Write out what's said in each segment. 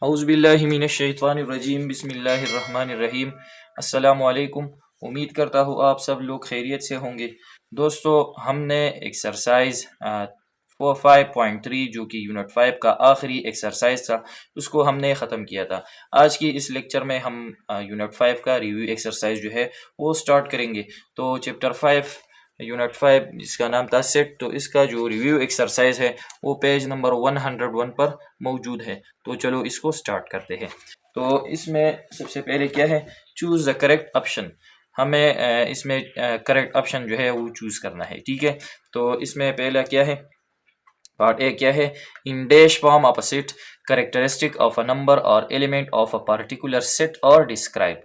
औज़ुबिल्लाहिमिनश्शैतानिर्रजीम बिस्मिल्लाहिर्रहमानिर्रहीम। अस्सलामुअलैकुम। उम्मीद करता हूँ आप सब लोग खैरियत से होंगे। दोस्तों, हमने एक्सरसाइज 5.3 जो कि यूनिट 5 का आखिरी एक्सरसाइज था, उसको हमने ख़त्म किया था। आज की इस लेक्चर में हम यूनिट 5 का रिव्यू एक्सरसाइज जो है वो स्टार्ट करेंगे। तो चैप्टर 5 यूनिट 5 जिसका नाम था सेट, तो इसका जो रिव्यू एक्सरसाइज है वो पेज नंबर 101 पर मौजूद है। तो चलो इसको स्टार्ट करते हैं। तो इसमें सबसे पहले क्या है, चूज़ द करेक्ट ऑप्शन। हमें इसमें करेक्ट ऑप्शन जो है वो चूज़ करना है, ठीक है। तो इसमें पहला क्या है, पार्ट ए क्या है, in dash form of a set characteristic of a number और element of a particular set और डिस्क्राइब।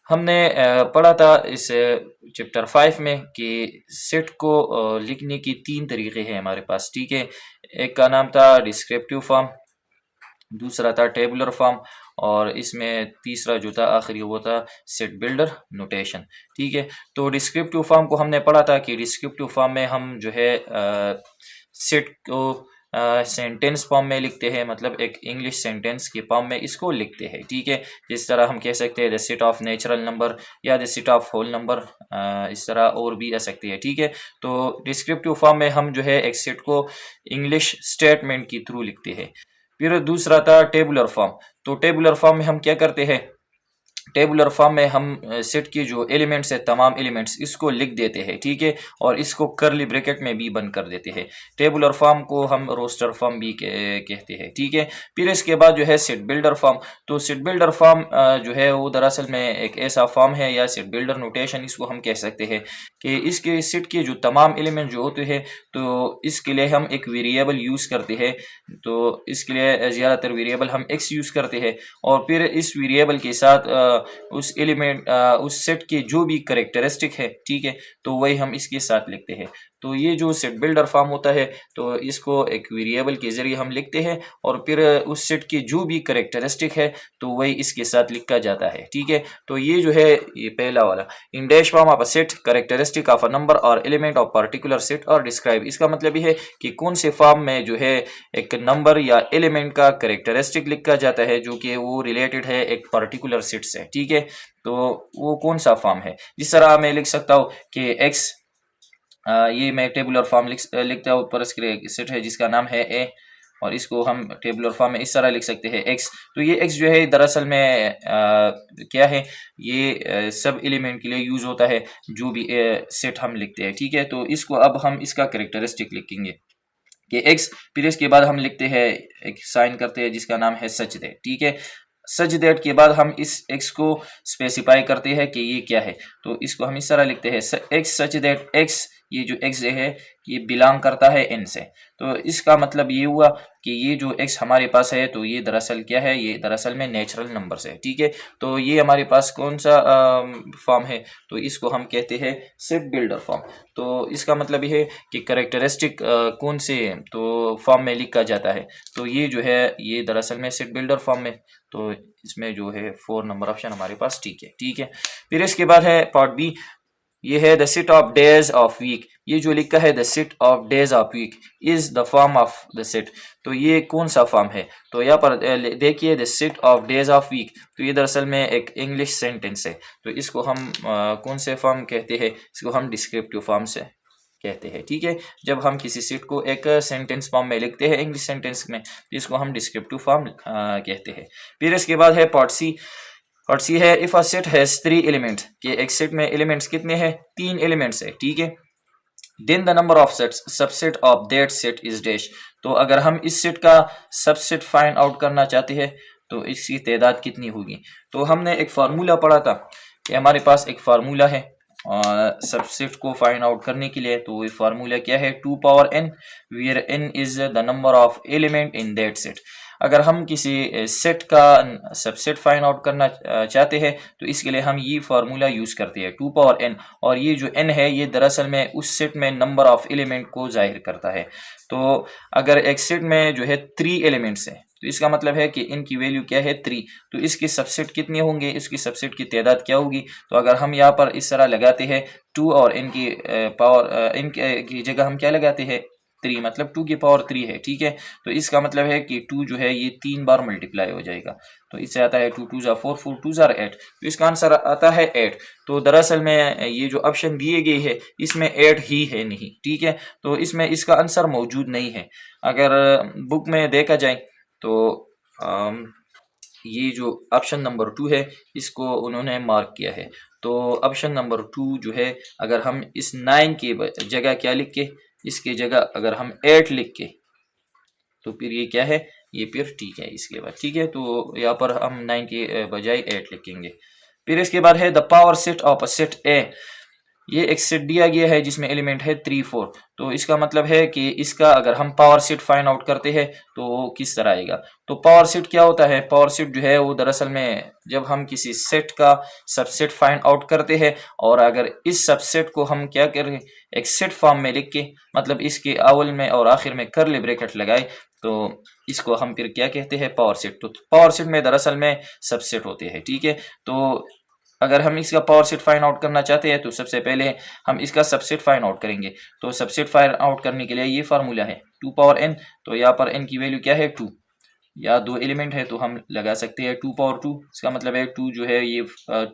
हमने पढ़ा था इस चैप्टर 5 में कि सेट को लिखने की 3 तरीके हैं हमारे पास, ठीक है। एक का नाम था डिस्क्रिप्टिव फॉर्म, दूसरा था टेबुलर फॉर्म, और इसमें तीसरा जो था आखिरी वो था सेट बिल्डर नोटेशन, ठीक है। तो डिस्क्रिप्टिव फॉर्म को हमने पढ़ा था कि डिस्क्रिप्टिव फॉर्म में हम जो है सेट को सेंटेंस फॉर्म में लिखते हैं, मतलब एक इंग्लिश सेंटेंस के फॉर्म में इसको लिखते हैं, ठीक है। जिस तरह हम कह सकते हैं the set of natural number या the set of whole number, इस तरह और भी आ सकती है, ठीक है। तो डिस्क्रिप्टिव फॉर्म में हम जो है एक सेट को इंग्लिश स्टेटमेंट के थ्रू लिखते हैं। फिर दूसरा था टेबुलर फॉर्म। तो टेबुलर फॉर्म में हम क्या करते हैं, टेबुलर फॉर्म में हम सेट की जो एलिमेंट्स है तमाम एलिमेंट्स इसको लिख देते हैं, ठीक है, और इसको करली ब्रैकेट में भी बंद कर देते हैं। टेबुलर फॉर्म को हम रोस्टर फॉर्म भी कहते हैं, ठीक है। फिर इसके बाद जो है सेट बिल्डर फॉर्म। तो सेट बिल्डर फॉर्म जो है वो दरअसल में एक ऐसा फॉर्म है, या सेट बिल्डर नोटेशन इसको हम कह सकते हैं, कि इसके सेट के जो तमाम एलिमेंट जो होते हैं तो इसके लिए हम एक वेरिएबल यूज़ करते हैं। तो इसके लिए ज़्यादातर वेरिएबल हम एक्स यूज़ करते हैं, और फिर इस वेरिएबल के साथ उस एलिमेंट उस सेट के जो भी करेक्टरिस्टिक है, ठीक है, तो वही हम इसके साथ लिखते हैं। तो ये जो सेट बिल्डर फॉर्म होता है तो इसको एक वेरिएबल के जरिए हम लिखते हैं, और फिर उस सेट की जो भी करेक्टरिस्टिक है तो वही इसके साथ लिखा जाता है, ठीक है। तो ये जो है ये पहला वाला, इन dash form of a set characteristic of a number और एलिमेंट ऑफ पर्टिकुलर सेट और डिस्क्राइब। इसका मतलब ये है कि कौन से फॉर्म में जो है एक नंबर या एलिमेंट का करेक्टरिस्टिक लिखा जाता है जो कि वो रिलेटेड है एक पर्टिकुलर सेट से, ठीक है। तो वो कौन सा फॉर्म है, जिस तरह मैं लिख सकता हूँ कि एक्स, ये मैं टेबुलर फॉर्म लिखता हूँ, पर इसके सेट है जिसका नाम है ए, और इसको हम टेबुलर फॉर्म में इस तरह लिख सकते हैं एक्स। तो ये एक्स जो है दरअसल में क्या है, ये सब एलिमेंट के लिए यूज होता है जो भी सेट हम लिखते हैं, ठीक है। तो इसको अब हम इसका करेक्टरिस्टिक लिखेंगे कि एक्स, फिर इसके बाद हम लिखते हैं एक साइन करते हैं जिसका नाम है सच दे, ठीक है। सच दैट के बाद हम इस एक्स को स्पेसिफाई करते हैं कि ये क्या है। तो इसको हम इस तरह लिखते हैं एक्स सच दैट एक्स, ये जो एक्स है ये बिलोंग करता है एन से। तो इसका मतलब ये हुआ कि ये जो एक्स हमारे पास है तो ये दरअसल क्या है, ये दरअसल में नेचुरल नंबर है, ठीक है। तो ये हमारे पास कौन सा फॉर्म है, तो इसको हम कहते हैं सेट बिल्डर फॉर्म। तो इसका मतलब ये है कि करेक्टरिस्टिक कौन से तो फॉर्म में लिखा जाता है, तो ये जो है ये दरअसल में सेट बिल्डर फॉर्म में। तो इसमें जो है 4 नंबर ऑप्शन हमारे पास, ठीक है, ठीक है। फिर इसके बाद है पार्ट बी, ये है the set of days of week. ये जो लिखा है the set of days of week is the form of the set, तो ये कौन सा फॉर्म है। तो यहाँ पर देखिए the set of days of week, तो ये दरअसल में एक इंग्लिश सेंटेंस है। तो इसको हम कौन से फॉर्म कहते हैं, इसको हम डिस्क्रिप्टिव फॉर्म से कहते हैं, ठीक है। जब हम किसी सेट को एक सेंटेंस फॉर्म में लिखते हैं इंग्लिश सेंटेंस में, तो इसको हम डिस्क्रिप्टिव फॉर्म कहते हैं। फिर इसके बाद है पार्ट सी। और सी है if a set has 3 elements, कि एक सेट में एलिमेंट्स कितने हैं, 3 एलिमेंट्स है, ठीक है। Then the number of sets subset of that set is dash. तो अगर हम इस सेट का सबसेट फाइंड आउट करना चाहते हैं तो इसकी तादाद कितनी होगी। तो हमने एक फार्मूला पढ़ा था कि हमारे पास एक फार्मूला है सबसेट को फाइंड आउट करने के लिए। तो ये फार्मूला क्या है, 2 power n, where n is the number of element in that set. अगर हम किसी सेट का सबसेट फाइंड आउट करना चाहते हैं तो इसके लिए हम ये फार्मूला यूज करते हैं 2 पावर n, और ये जो n है ये दरअसल में उस सेट में नंबर ऑफ एलिमेंट को जाहिर करता है। तो अगर एक सेट में जो है 3 एलिमेंट्स है तो इसका मतलब है कि इनकी वैल्यू क्या है 3, तो इसके सबसेट कितने होंगे, इसकी सबसेट की तादाद क्या होगी। तो अगर हम यहाँ पर इस तरह लगाते हैं 2 और n की पावर, n की जगह हम क्या लगाते हैं 3 मतलब 2 की पावर 3 है, ठीक है। तो इसका मतलब है कि 2 जो है ये 3 बार मल्टीप्लाई हो जाएगा। तो इससे आता है 2 2 ज़ा 4 4 2 ज़ा 8। तो इसका आंसर आता है 8। तो दरअसल में ये जो ऑप्शन दिए गए है इसमें 8 ही है नहीं, ठीक है। तो इसमें इसका आंसर मौजूद नहीं है। अगर बुक में देखा जाए तो ये जो ऑप्शन नंबर 2 है इसको उन्होंने मार्क किया है। तो ऑप्शन नंबर 2 जो है, अगर हम इस 9 की जगह क्या लिख के, इसके जगह अगर हम 8 लिख के, तो फिर ये क्या है, ये फिर ठीक है इसके बाद, ठीक है। तो यहाँ पर हम 9 के बजाय 8 लिखेंगे। फिर इसके बाद है the power set of a set ए। ये एक सेट दिया गया है जिसमें एलिमेंट है 3 4। तो इसका मतलब है कि इसका अगर हम पावर सेट फाइंड आउट करते हैं तो वो किस तरह आएगा। तो पावर सेट क्या होता है, पावर सेट जो है वो दरअसल में जब हम किसी सेट का सबसेट फाइंड आउट करते हैं और अगर इस सबसेट को हम क्या करें, एक सेट फॉर्म में लिख के, मतलब इसके अव्वल में और आखिर में कर्ली ब्रैकेट लगाए, तो इसको हम फिर क्या कहते हैं, पावर सेट। तो पावर सेट में दरअसल में सबसेट होते हैं, ठीक है। तो अगर हम इसका पावर सेट फाइंड आउट करना चाहते हैं तो सबसे पहले हम इसका सबसेट फाइंड आउट करेंगे। तो सबसेट फाइंड आउट करने के लिए ये फार्मूला है 2 पावर n। तो यहाँ पर n की वैल्यू क्या है 2, या 2 एलिमेंट है तो हम लगा सकते हैं 2 पावर 2। इसका मतलब है 2 जो है ये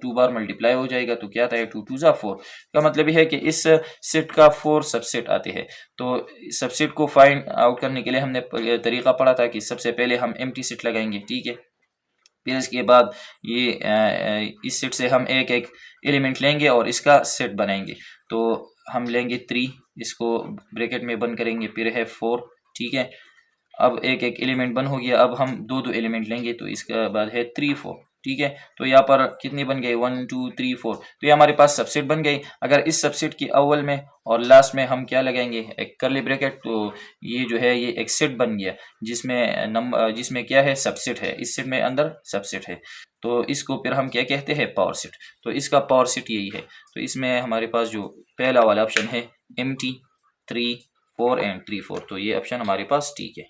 2 बार मल्टीप्लाई हो जाएगा, तो क्या आता है 2 2 ज़ा 4। का मतलब है कि इस सेट का 4 सबसेट आते हैं। तो सबसेट को फाइंड आउट करने के लिए हमने तरीका पढ़ा था कि सबसे पहले हम एम्प्टी सेट लगाएंगे, ठीक है। फिर इसके बाद ये इस सेट से हम एक एक एलिमेंट लेंगे और इसका सेट बनाएंगे। तो हम लेंगे 3, इसको ब्रैकेट में बंद करेंगे, फिर है 4, ठीक है। अब एक एक एलिमेंट बन हो गया, अब हम दो दो एलिमेंट लेंगे, तो इसके बाद है 3 4, ठीक है। तो यहाँ पर कितनी बन गई 1 2 3 4। तो ये हमारे पास सबसेट बन गई। अगर इस सबसेट की अव्वल में और लास्ट में हम क्या लगाएंगे, एक कर्ली ब्रैकेट, तो ये जो है ये एक सेट बन गया जिसमें क्या है, सबसेट है। इस सेट में अंदर सबसेट है, तो इसको फिर हम क्या कहते हैं, पावर सेट। तो इसका पावर सेट यही है। तो इसमें हमारे पास जो पहला वाला ऑप्शन है एम्प्टी 3 4 एंड 3 4, तो ये ऑप्शन हमारे पास ठीक है।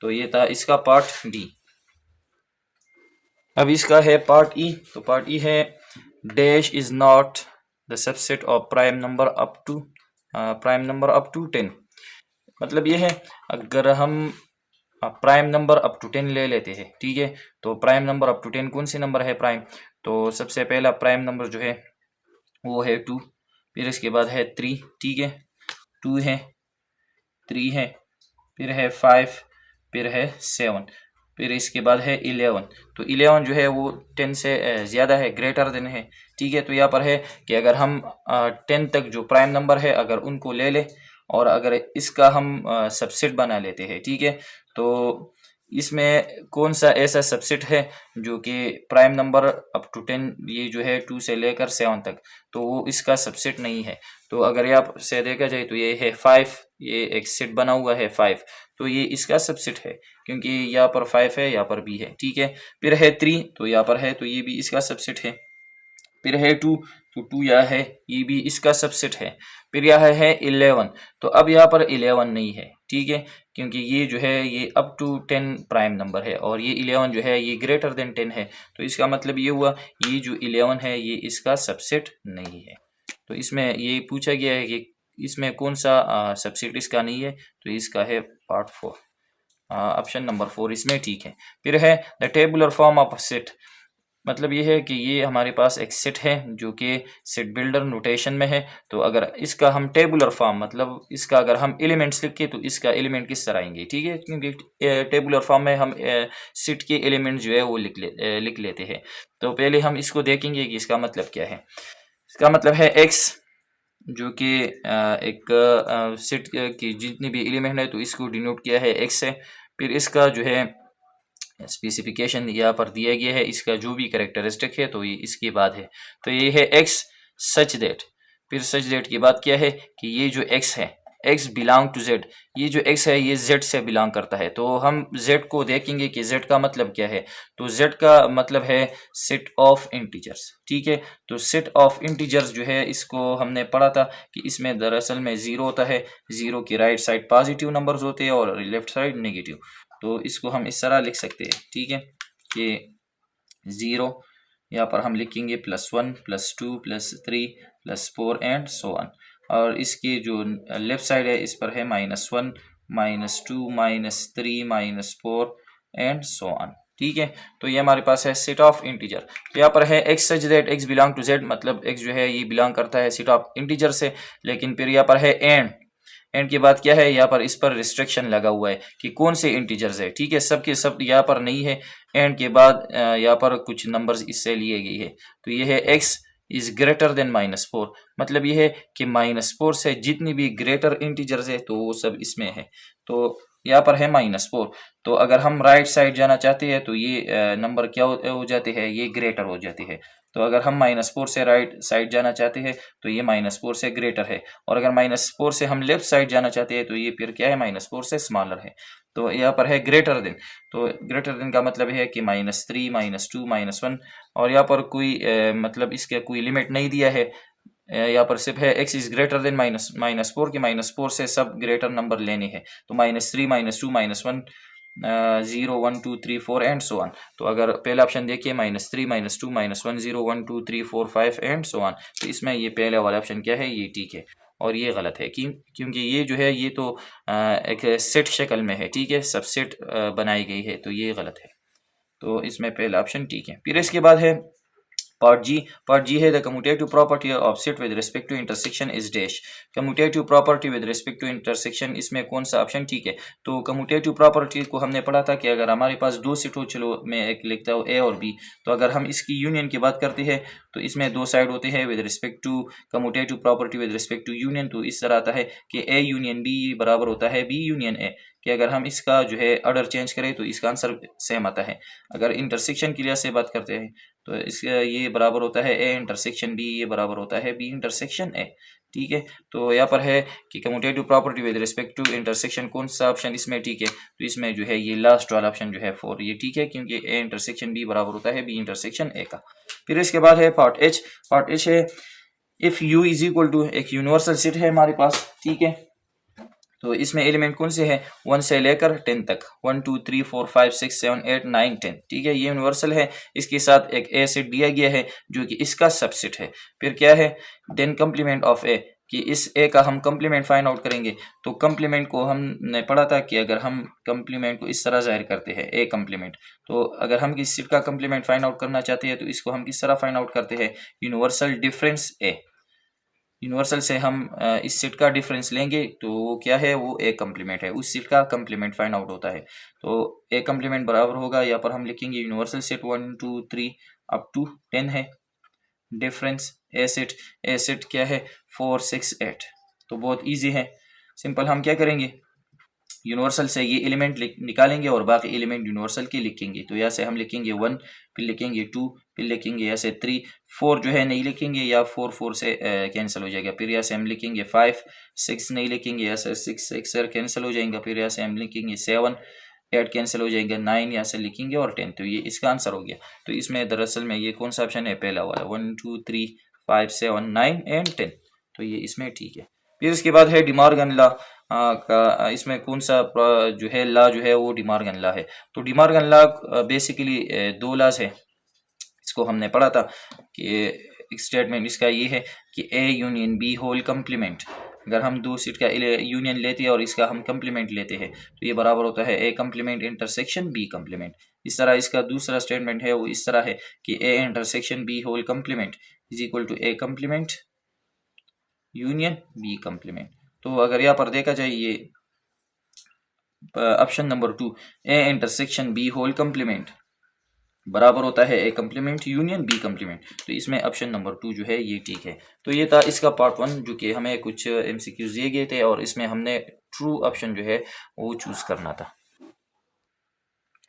तो ये था इसका पार्ट डी। अब इसका है पार्ट ई। तो पार्ट ई है dash is not the subset of prime number up to 10। मतलब ये है, अगर हम प्राइम नंबर अप टू 10 ले लेते हैं, ठीक है। तो प्राइम नंबर अप टू 10 कौन सी नंबर है प्राइम, तो सबसे पहला प्राइम नंबर जो है वो है 2, फिर इसके बाद है 3, ठीक है। 2 है, 3 है, फिर है 5, फिर है 7, फिर इसके बाद है 11। तो 11 जो है वो 10 से ज़्यादा है, ग्रेटर देन है, ठीक है। तो यहाँ पर है कि अगर हम 10 तक जो प्राइम नंबर है अगर उनको ले ले और अगर इसका हम सबसेट बना लेते हैं, ठीक है। तो इसमें कौन सा ऐसा सबसेट है जो कि प्राइम नंबर अप टू 10, ये जो है 2 से लेकर 7 तक, तो वो इसका सबसेट नहीं है। तो अगर यहाँ से देखा जाए तो ये है 5, ये एक सेट बना हुआ है 5, तो ये इसका सबसेट है क्योंकि यहाँ पर 5 है, यहाँ पर भी है, ठीक है। फिर है 3, तो यहाँ पर है, तो ये भी इसका सबसेट है। फिर है 2, तो 2 यहाँ है, ये भी इसका सबसेट है। फिर यहाँ है 11, तो अब यहाँ पर 11 नहीं है, ठीक है, क्योंकि ये जो है ये अप टू 10 प्राइम नंबर है और ये 11 जो है ये ग्रेटर देन 10 है। तो इसका मतलब ये हुआ ये जो 11 है ये इसका सबसेट नहीं है। तो इसमें ये पूछा गया है कि इसमें कौन सा सबसेट इसका नहीं है, तो इसका है पार्ट 4, ऑप्शन नंबर 4 इसमें ठीक है। फिर है the tabular form of set. मतलब ये है कि ये हमारे पास एक सेट है जो कि सेट बिल्डर नोटेशन में है। तो अगर इसका हम टेबुलर फॉर्म, मतलब इसका अगर हम एलिमेंट्स लिखे तो इसका एलिमेंट किस तरह आएंगे, ठीक है, क्योंकि टेबुलर फॉर्म में हम सेट के एलिमेंट जो है वो लिख लेते हैं। तो पहले हम इसको देखेंगे कि इसका मतलब क्या है। इसका मतलब है एक्स, जो कि एक सेट की जितनी भी एलिमेंट है तो इसको डिनोट किया है एक्स से। फिर इसका जो है स्पेसिफिकेशन यहाँ पर दिया गया है, इसका जो भी करेक्टरिस्टिक है तो ये इसकी बात है। तो ये है एक्स सच दैट। फिर सच दैट की बात क्या है कि ये जो एक्स है, एक्स बिलोंग टू जेड, ये जो एक्स है ये जेड से बिलोंग करता है। तो हम जेड को देखेंगे कि जेड का मतलब क्या है। तो जेड का मतलब है सेट ऑफ इंटीजर्स, ठीक है। तो सेट ऑफ इंटीजर्स जो है इसको हमने पढ़ा था कि इसमें दरअसल में 0 होता है, 0 की राइट साइड पॉजिटिव नंबर्स होते हैं और लेफ्ट साइड नेगेटिव। तो इसको हम इस तरह लिख सकते हैं, ठीक है, कि 0 यहाँ पर हम लिखेंगे +1 +2 +3 +4 एंड सो ऑन। और इसकी जो लेफ्ट साइड है इस पर है -1 -2 -3 -4 एंड सो ऑन। ठीक है, तो ये हमारे पास है सेट ऑफ इंटीजर। तो यहाँ पर है x such that x belong to z, मतलब x जो है ये बिलोंग करता है सेट ऑफ इंटीजर से। लेकिन फिर यहाँ पर है एंड के बाद क्या है, यहाँ पर इस पर रिस्ट्रिक्शन लगा हुआ है कि कौन से इंटीजर्स है। ठीक है, सब के सब यहाँ पर नहीं है। एंड के बाद यहाँ पर कुछ नंबर्स इससे लिए गई है। तो ये है x इज ग्रेटर देन -4, मतलब ये है कि -4 से जितनी भी ग्रेटर इंटीजर्स है तो वो सब इसमें है। तो यहाँ पर है -4, तो अगर हम राइट साइड जाना चाहते हैं तो ये नंबर क्या हो जाते हैं, ये ग्रेटर हो जाते हैं। तो अगर हम -4 से राइट साइड जाना चाहते हैं तो ये -4 से ग्रेटर है, और अगर -4 से हम लेफ्ट साइड जाना चाहते हैं तो ये फिर क्या है, -4 से स्मॉलर है। तो यहाँ पर है ग्रेटर देन, तो ग्रेटर देन का मतलब है कि -3 -2 -1, और यहाँ पर कोई मतलब इसके कोई लिमिट नहीं दिया है। यहाँ पर सिर्फ है x इज ग्रेटर देन -4 के -4 से सब ग्रेटर नंबर लेने हैं। तो -3 -2 -1 0 1 2 3 4 एंड सो ऑन। तो अगर पहला ऑप्शन देखिए -3 -2 -1 0 1 2 3 4 5 एंड सो ऑन, तो इसमें ये पहला वाला ऑप्शन क्या है, ये ठीक है। और ये गलत है क्योंकि ये जो है ये तो एक सेट शक्ल में है। ठीक है, सबसेट बनाई गई है, तो ये गलत है। तो इसमें पहला ऑप्शन ठीक है। फिर इसके बाद है पार्ट जी है the commutative property of set with respect to intersection is dash. Commutative property with respect to intersection, इसमें कौन सा ऑप्शन ठीक है। तो कम्यूटेटिव प्रॉपर्टी को हमने पढ़ा था कि अगर हमारे पास दो सेट हो, चलो मैं एक लिखता हूँ ए और बी, तो अगर हम इसकी यूनियन की बात करते हैं तो इसमें दो साइड होते हैं with respect to commutative property with respect to union. तो इस तरह आता है कि ए यूनियन बी बराबर होता है बी यूनियन ए, कि अगर हम इसका जो है ऑर्डर चेंज करें तो इसका आंसर सेम आता है। अगर इंटरसेक्शन की लिहाज से बात करते हैं तो इसका ये बराबर होता है ए इंटरसेक्शन बी, ये बराबर होता है बी इंटरसेक्शन ए। ठीक है, तो यहाँ पर है कि commutative property with respect to intersection, कौन सा ऑप्शन इसमें ठीक है। तो इसमें जो है ये लास्ट वाला ऑप्शन जो है 4, ये ठीक है, क्योंकि ए इंटरसेक्शन बी बराबर होता है बी इंटरसेक्शन ए का। फिर इसके बाद है पार्ट एच है if U is equal to, एक यूनिवर्सल सेट है हमारे पास। ठीक है, तो इसमें एलिमेंट कौन से हैं, 1 से लेकर 10 तक, 1 2 3 4 5 6 7 8 9 10। ठीक है, ये यूनिवर्सल है। इसके साथ एक ए सेट दिया गया है जो कि इसका सबसेट है। फिर क्या है, देन कम्प्लीमेंट ऑफ ए, कि इस ए का हम कम्प्लीमेंट फाइंड आउट करेंगे। तो कम्प्लीमेंट को हमने पढ़ा था कि अगर हम कम्प्लीमेंट को इस तरह जाहिर करते हैं ए कम्प्लीमेंट, तो अगर हम किसी सेट का कम्प्लीमेंट फाइंड आउट करना चाहते हैं तो इसको हम किस तरह फाइंड आउट करते हैं, यूनिवर्सल डिफरेंस ए। यूनिवर्सल से हम इस सेट का डिफरेंस लेंगे तो वो क्या है, वो ए कम्प्लीमेंट है, उस सेट का कम्प्लीमेंट फाइंड आउट होता है। तो ए कम्प्लीमेंट बराबर होगा, यहाँ पर हम लिखेंगे यूनिवर्सल सेट 1 2 3 अप टू 10 है, डिफरेंस ए सेट क्या है 4 6 8। तो बहुत इजी है, सिंपल। हम क्या करेंगे, यूनिवर्सल से ये एलिमेंट निकालेंगे और बाकी एलिमेंट यूनिवर्सल के लिखेंगे। तो यहाँ से हम लिखेंगे 1, फिर लिखेंगे 2, फिर लिखेंगे यहाँ से 3, 4 जो है नहीं लिखेंगे, या 4 से कैंसिल हो जाएगा। फिर यहाँ से हम लिखेंगे 5, 6 नहीं लिखेंगे, यहाँ से 6 कैंसिल हो जाएगा। फिर यहाँ से हम लिखेंगे 7, 8 कैंसिल हो जाएगा, 9 यहाँ से लिखेंगे और 10। तो ये इसका आंसर हो गया। तो इसमें दरअसल में ये कौन सा ऑप्शन है, पहला वाला, 1 2 3 5 7 9 एंड 10। तो ये इसमें ठीक है। फिर इसके बाद है डिमॉर्गन लॉ का, इसमें कौन सा जो है लॉ जो है वो डिमॉर्गन लॉ है। तो डिमॉर्गन लॉ बेसिकली दो लॉज है, इसको हमने पढ़ा था कि एक स्टेटमेंट इसका ये है कि A union B whole complement, अगर हम दो सेट का यूनियन लेते हैं और इसका हम कम्प्लीमेंट लेते हैं तो ये बराबर होता है A complement intersection B complement. इस तरह इसका दूसरा स्टेटमेंट है वो इस तरह है कि A intersection B whole complement is equal to A complement union B complement. तो अगर यहाँ पर देखा जाए ये option number 2 A intersection B whole complement बराबर होता है A complement union B complement. तो इसमें ऑप्शन नंबर 2 जो है ये ठीक है। तो ये था इसका पार्ट 1, जो कि हमें कुछ एमसीक्यूज दिए गए थे और इसमें हमने ट्रू ऑप्शन जो है वो चूज करना था।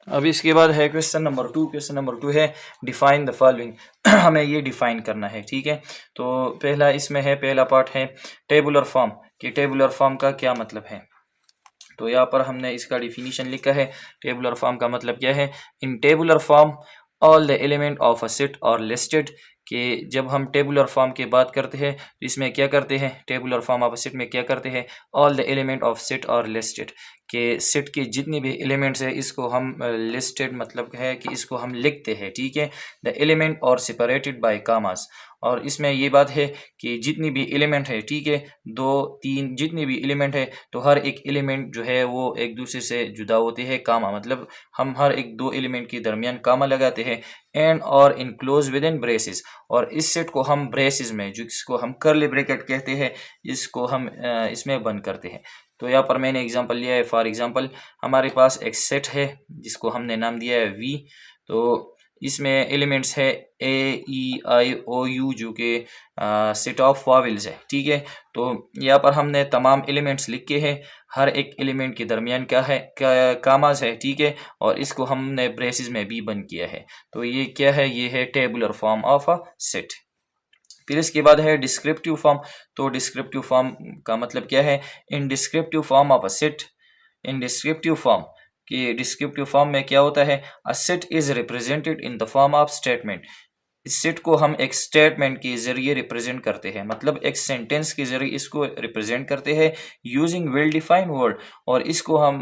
अब इसके बाद है क्वेश्चन नंबर 2। क्वेश्चन नंबर 2 है डिफाइन द फॉलोइंग। हमें ये डिफाइन करना है। ठीक है, तो पहला इसमें है, पहला पार्ट है टेबुलर फॉर्म, कि टेबुलर फॉर्म का क्या मतलब है। तो यहाँ पर हमने इसका डिफिनीशन लिखा है। टेबुलर फॉर्म का मतलब क्या है, इन tabular form all the element of a set और लिस्टेड, कि जब हम टेबुलर फॉर्म की बात करते हैं तो इसमें क्या करते हैं, tabular form of a set में क्या करते हैं, all the element of set और लिस्टेड, कि सेट के जितने भी एलिमेंट्स है इसको हम लिस्टेड मतलब है कि इसको हम लिखते हैं, ठीक है। द एलिमेंट और सेपरेटेड बाय कामास, और इसमें ये बात है कि जितनी भी एलिमेंट है, ठीक है, 2 3 जितनी भी एलिमेंट है तो हर एक एलिमेंट जो है वो एक दूसरे से जुदा होते हैं, कामा मतलब हम हर एक 2 एलिमेंट के दरमियान कामा लगाते हैं, एंड और इनक्लोज विद इन ब्रेसेस, और इस सेट को हम ब्रेसेस में, जिसको हम कर्ली ब्रैकेट कहते हैं, इसको हम इसमें बंद करते हैं। तो यहाँ पर मैंने एग्जांपल लिया है। फॉर एग्जांपल हमारे पास एक सेट है जिसको हमने नाम दिया है वी। तो इसमें एलिमेंट्स है ए ई आई ओ यू जो कि सेट ऑफ वॉवेल्स है, ठीक है। तो यहाँ पर हमने तमाम एलिमेंट्स लिखे हैं, हर एक एलिमेंट के दरमियान क्या है, कामाज है, ठीक है, और इसको हमने ब्रेसेस में भी बंद किया है। तो ये क्या है, ये है tabular form of a set. फिर इसके बाद है डिस्क्रिप्टिव फॉर्म। तो डिस्क्रिप्टिव फॉर्म का मतलब क्या है, इन descriptive form of a set, in descriptive form कि डिस्क्रिप्टिव फॉर्म में क्या होता है, a set is represented in the form of statement. इस सेट को हम एक स्टेटमेंट के जरिए रिप्रेजेंट करते हैं, मतलब एक सेंटेंस के जरिए इसको रिप्रेजेंट करते हैं यूजिंग वेल डिफाइंड वर्ड। और इसको हम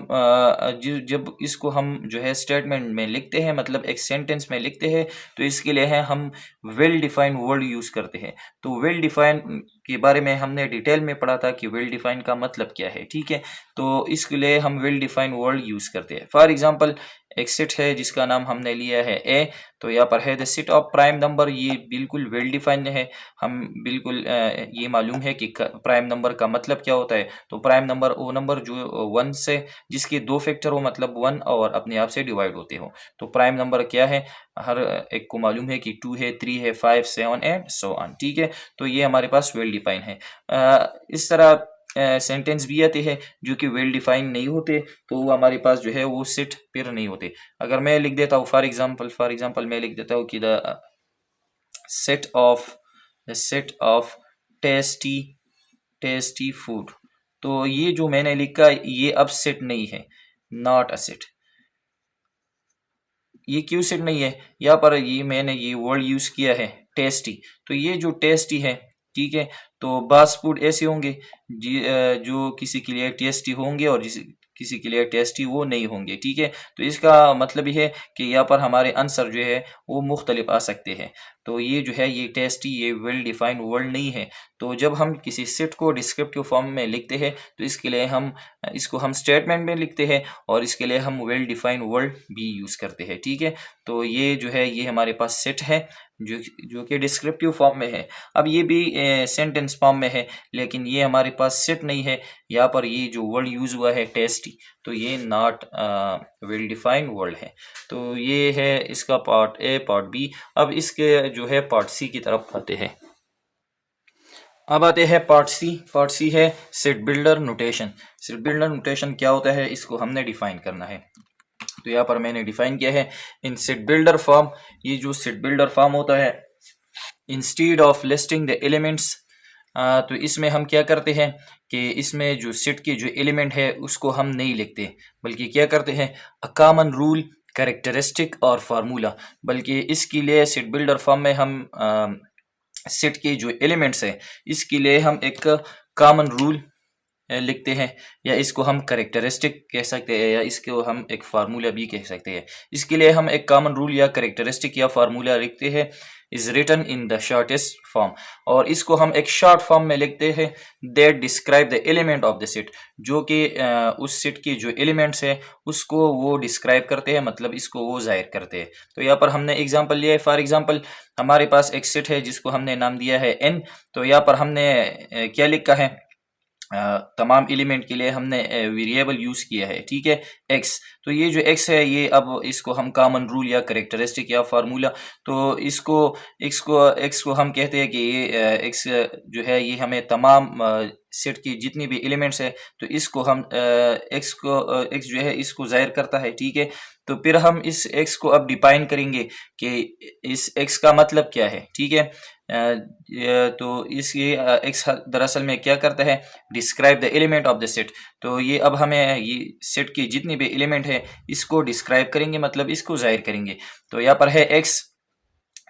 जब इसको हम जो है स्टेटमेंट में लिखते हैं, मतलब एक सेंटेंस में लिखते हैं, तो इसके लिए है हम वेल डिफाइंड वर्ड यूज करते हैं। तो वेल डिफाइंड के बारे में हमने डिटेल में पढ़ा था कि वेल डिफाइंड का मतलब क्या है, ठीक है। तो इसके लिए हम वेल डिफाइंड वर्ड यूज करते हैं। फॉर एग्जाम्पल एक सेट है जिसका नाम हमने लिया है ए। तो यहाँ पर है the set of prime number, ये बिल्कुल वेल डिफाइंड है। हम बिल्कुल ये मालूम है कि प्राइम नंबर का मतलब क्या होता है। तो प्राइम नंबर वो नंबर जो 1 से जिसके 2 फैक्टर हो, मतलब 1 और अपने आप से डिवाइड होते हो। तो प्राइम नंबर क्या है, हर एक को मालूम है कि 2 है, 3 है, 5, 7 एंड सो ऑन, ठीक है। तो ये हमारे पास वेल डिफाइन है। इस तरह सेंटेंस भी आते हैं जो कि वेल डिफाइन नहीं होते, तो वो हमारे पास जो है वो सेट फिर नहीं होते। अगर मैं लिख देता हूँ फॉर एग्जांपल मैं लिख देता हूँ कि set of the set of tasty tasty food. तो ये जो मैंने लिखा ये अब सेट नहीं है, नॉट अ सेट। ये क्यों सेट नहीं है, यहाँ पर ये मैंने ये वर्ड यूज किया है टेस्टी। तो ये जो टेस्टी है, ठीक है, तो बास फूड ऐसे होंगे जो किसी के लिए टेस्टी होंगे और किसी के लिए टेस्टी वो नहीं होंगे, ठीक है। तो इसका मतलब ये है कि यहाँ पर हमारे आंसर जो है वो मुख्तलिफ आ सकते हैं। तो ये जो है ये टेस्टी ये वेल डिफाइंड वर्ड नहीं है। तो जब हम किसी सेट को डिस्क्रिप्टिव फॉर्म में लिखते हैं तो इसके लिए हम इसको हम स्टेटमेंट में लिखते हैं और इसके लिए हम वेल डिफाइंड वर्ड भी यूज करते हैं, ठीक है। तो ये जो है ये हमारे पास सेट है जो जो कि डिस्क्रिप्टिव फॉर्म में है। अब ये भी सेंटेंस फॉर्म में है, लेकिन ये हमारे पास सेट नहीं है। यहाँ पर ये जो वर्ड यूज हुआ है टेस्टी, तो ये नॉट वेल डिफाइंड वर्ड है। तो ये है इसका पार्ट ए पार्ट बी। अब इसके जो है पार्ट सी की तरफ आते हैं। अब आते हैं पार्ट सी। पार्ट सी है set builder notation. Set builder notation क्या होता है, इसको हमने डिफाइन करना है। तो यहाँ पर मैंने डिफाइन किया है इन सेट बिल्डर फॉर्म। ये जो सेट बिल्डर फॉर्म होता है, instead of listing the elements, तो इसमें हम क्या करते हैं कि इसमें जो सेट के जो एलिमेंट है उसको हम नहीं लिखते, बल्कि क्या करते हैं अ कॉमन रूल, कैरेक्टरिस्टिक और फार्मूला। बल्कि इसके लिए सेट बिल्डर फॉर्म में हम सेट के जो एलिमेंट्स है इसके लिए हम एक कॉमन रूल लिखते हैं, या इसको हम करेक्टरिस्टिक कह सकते हैं, या इसको हम एक फार्मूला भी कह सकते हैं। इसके लिए हम एक कॉमन रूल या करेक्टरिस्टिक या फार्मूला लिखते हैं, is written in the shortest form, और इसको हम एक शॉर्ट फॉर्म में लिखते हैं that describe the element of the set, जो कि उस सेट के जो एलिमेंट्स है उसको वो डिस्क्राइब करते हैं, मतलब इसको वो जाहिर करते हैं। तो यहाँ पर हमने एग्जांपल लिया है। फॉर एग्जांपल हमारे पास एक सेट है जिसको हमने नाम दिया है n। तो यहाँ पर हमने क्या लिखा है, तमाम एलिमेंट के लिए हमने वेरिएबल यूज किया है, ठीक है, x। तो ये जो x है ये अब इसको हम कॉमन रूल या करेक्टरिस्टिक या फार्मूला, तो इसको x को हम कहते हैं कि ये x जो है ये हमें तमाम सेट की जितनी भी एलिमेंट्स है तो इसको हम x जो है इसको जाहिर करता है, ठीक है। तो फिर हम इस x को अब डिफाइन करेंगे कि इस x का मतलब क्या है, ठीक है। तो इस ये x दरअसल में क्या करता है, describe the element of the set. तो ये अब हमें ये सेट की जितनी भी एलिमेंट है इसको डिस्क्राइब करेंगे, मतलब इसको जाहिर करेंगे। तो यहाँ पर है x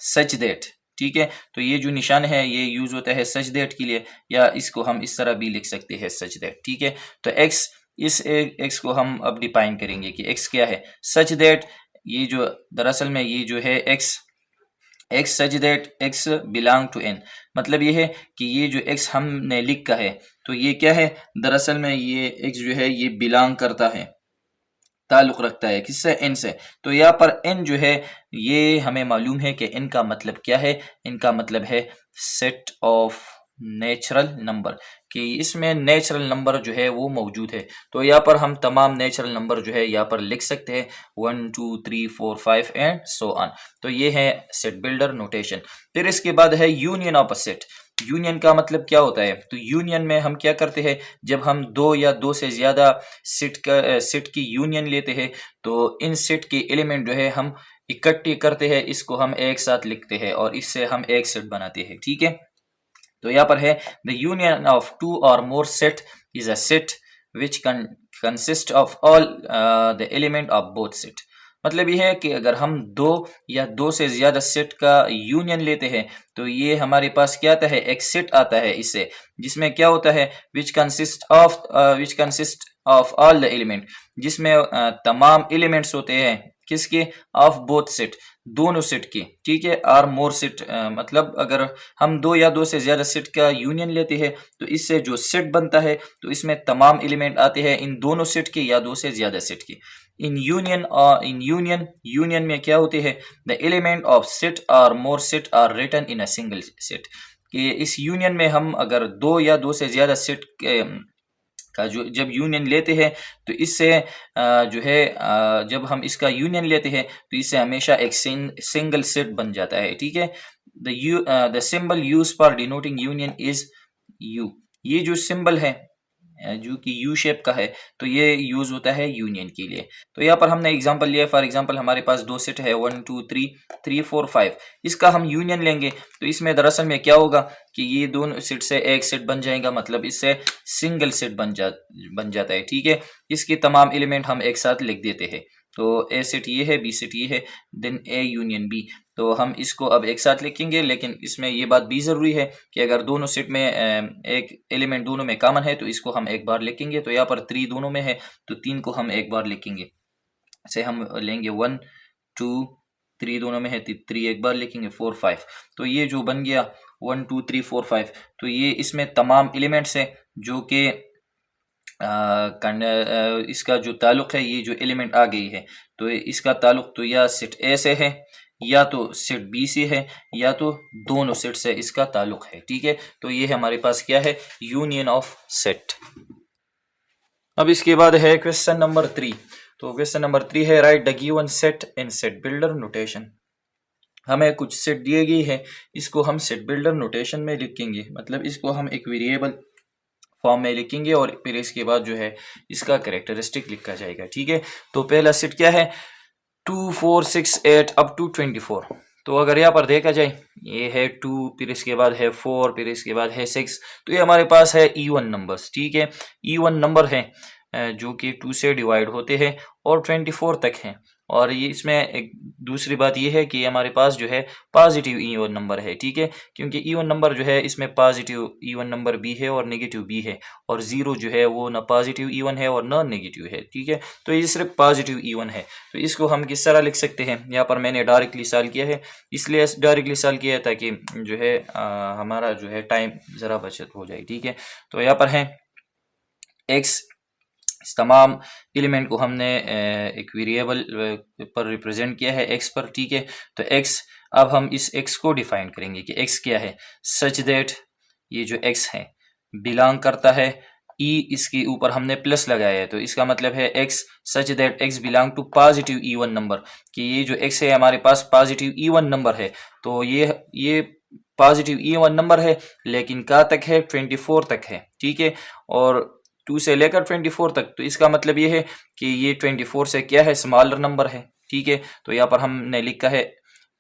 सच दैट, ठीक है। तो ये जो निशान है ये यूज होता है सच दैट के लिए, या इसको हम इस तरह भी लिख सकते हैं सच दैट, ठीक है। तो x इस एक्स को हम अब डिफाइन करेंगे कि एक्स क्या है, सच दैट ये जो दरअसल में ये जो है X such that X belong to N, मतलब ये है कि ये जो एक्स हमने लिखा है तो ये क्या है, दरअसल में ये एक्स जो है ये बिलोंग करता है, ताल्लुक रखता है किससे, एन से। तो यहाँ पर एन जो है ये हमें मालूम है कि एन का मतलब क्या है, इनका मतलब है सेट ऑफ नेचुरल नंबर, कि इसमें नेचुरल नंबर जो है वो मौजूद है। तो यहाँ पर हम तमाम नेचुरल नंबर जो है यहाँ पर लिख सकते हैं 1 2 3 4 5 एंड सो ऑन। तो ये है सेट बिल्डर नोटेशन। फिर इसके बाद है union of a set. Union का मतलब क्या होता है, तो यूनियन में हम क्या करते हैं, जब हम दो या दो से ज्यादा सेट की यूनियन लेते हैं तो इन सेट के एलिमेंट जो है हम इकट्ठे करते हैं, इसको हम एक साथ लिखते हैं और इससे हम एक सेट बनाते हैं, ठीक है। तो यहाँ पर है द यूनियन ऑफ टू और more set is a set which consist of all the element of both set. मतलब ये है कि अगर हम दो या दो से ज्यादा सेट का यूनियन लेते हैं तो ये हमारे पास क्या आता है, एक सेट आता है इससे, जिसमें क्या होता है विच consist of all the element, जिसमें तमाम एलिमेंट्स होते हैं किसके, ऑफ बोथ सेट, दोनों सेट के, ठीक है। आर मोर सेट मतलब अगर हम दो या दो से ज्यादा सेट का यूनियन लेते हैं तो इससे जो सेट बनता है तो इसमें तमाम एलिमेंट आते हैं इन दोनों सेट के या दो से ज्यादा सेट के। यूनियन में क्या होते हैं, द एलिमेंट ऑफ सेट और more set are written in a single set, कि इस यूनियन में हम अगर दो या दो से ज्यादा सेट का जो जब यूनियन लेते हैं तो इससे जो है जब हम इसका यूनियन लेते हैं तो इससे हमेशा एक सिंगल सेट बन जाता है, ठीक है। The symbol use for denoting union is you. ये जो सिंबल है जो कि यू शेप का है तो ये यूज होता है यूनियन के लिए। तो यहाँ पर हमने एग्जांपल लिया, फॉर एग्जांपल हमारे पास दो सेट है 1 2 3 3 4 5, इसका हम यूनियन लेंगे तो इसमें दरअसल में क्या होगा कि ये दोनों सेट से एक सेट बन जाएगा, मतलब इससे सिंगल सेट बन जाता है, ठीक है। इसके तमाम एलिमेंट हम एक साथ लिख देते हैं। तो ए सेट ये है, बी सेट ये है, देन ए यूनियन बी। तो हम इसको अब एक साथ लिखेंगे, लेकिन इसमें ये बात भी जरूरी है कि अगर दोनों सेट में एक एलिमेंट दोनों में कॉमन है तो इसको हम एक बार लिखेंगे। तो यहाँ पर 3 दोनों में है तो 3 को हम एक बार लिखेंगे, से हम लेंगे 1 2 3 दोनों में है तो 3 एक बार लिखेंगे, 4 5। तो ये जो बन गया 1 2 3 4 5, तो ये इसमें तमाम एलिमेंट्स है जो कि इसका जो ताल्लुक है, ये जो एलिमेंट आ गई है तो इसका ताल्लुक तो या सेट ए से है या तो सेट बी से है या तो दोनों सेट से इसका ताल्लुक है, ठीक है। तो ये हमारे पास क्या है, यूनियन ऑफ सेट। अब इसके बाद है क्वेश्चन नंबर 3। तो क्वेश्चन नंबर 3 है right the given set in set builder notation. हमें कुछ सेट दिए गई है, इसको हम सेट बिल्डर नोटेशन में लिखेंगे, मतलब इसको हम एक वेरिएबल फॉर्म में लिखेंगे और फिर इसके बाद जो है इसका कैरेक्टरिस्टिक लिखा जाएगा, ठीक है। तो पहला सेट क्या है, 2 4 6 8 अप टू 24। तो अगर यहाँ पर देखा जाए ये है 2, फिर इसके बाद है 4, फिर इसके बाद है 6, तो ये हमारे पास है इवन नंबर्स, ठीक है। इवन नंबर है जो कि 2 से डिवाइड होते हैं और 24 तक हैं। और ये इसमें एक दूसरी बात ये है कि हमारे पास जो है पॉजिटिव इवन नंबर है, ठीक है, क्योंकि इवन नंबर जो है इसमें पॉजिटिव इवन नंबर भी है और नेगेटिव भी है, और जीरो जो है वो ना पॉजिटिव इवन है और ना नेगेटिव है, ठीक है। तो ये सिर्फ पॉजिटिव इवन है। तो इसको हम किस तरह लिख सकते हैं, यहाँ पर मैंने डायरेक्टली सॉल्व किया है, इसलिए डायरेक्टली सॉल्व किया है ताकि जो है हमारा जो है टाइम ज़रा बचत हो जाए, ठीक है। तो यहाँ पर है एक्स, इस तमाम एलिमेंट को हमने एक वेरिएबल पर रिप्रेजेंट किया है एक्स पर, ठीक है। तो एक्स, अब हम इस एक्स को डिफाइन करेंगे कि एक्स क्या है, सच दैट ये जो एक्स है बिलोंग करता है, ई इसके ऊपर हमने प्लस लगाया है तो इसका मतलब है X such that X belong to positive even number, कि ये जो एक्स है हमारे पास पॉजिटिव इवन नंबर है। तो ये पॉजिटिव इवन नंबर है लेकिन कहाँ तक है, 24 तक है, ठीक है। और 2 से लेकर 24 तक, तो इसका मतलब ये है कि ये 24 से क्या है, स्मॉलर नंबर है, ठीक है। तो यहाँ पर हमने लिखा है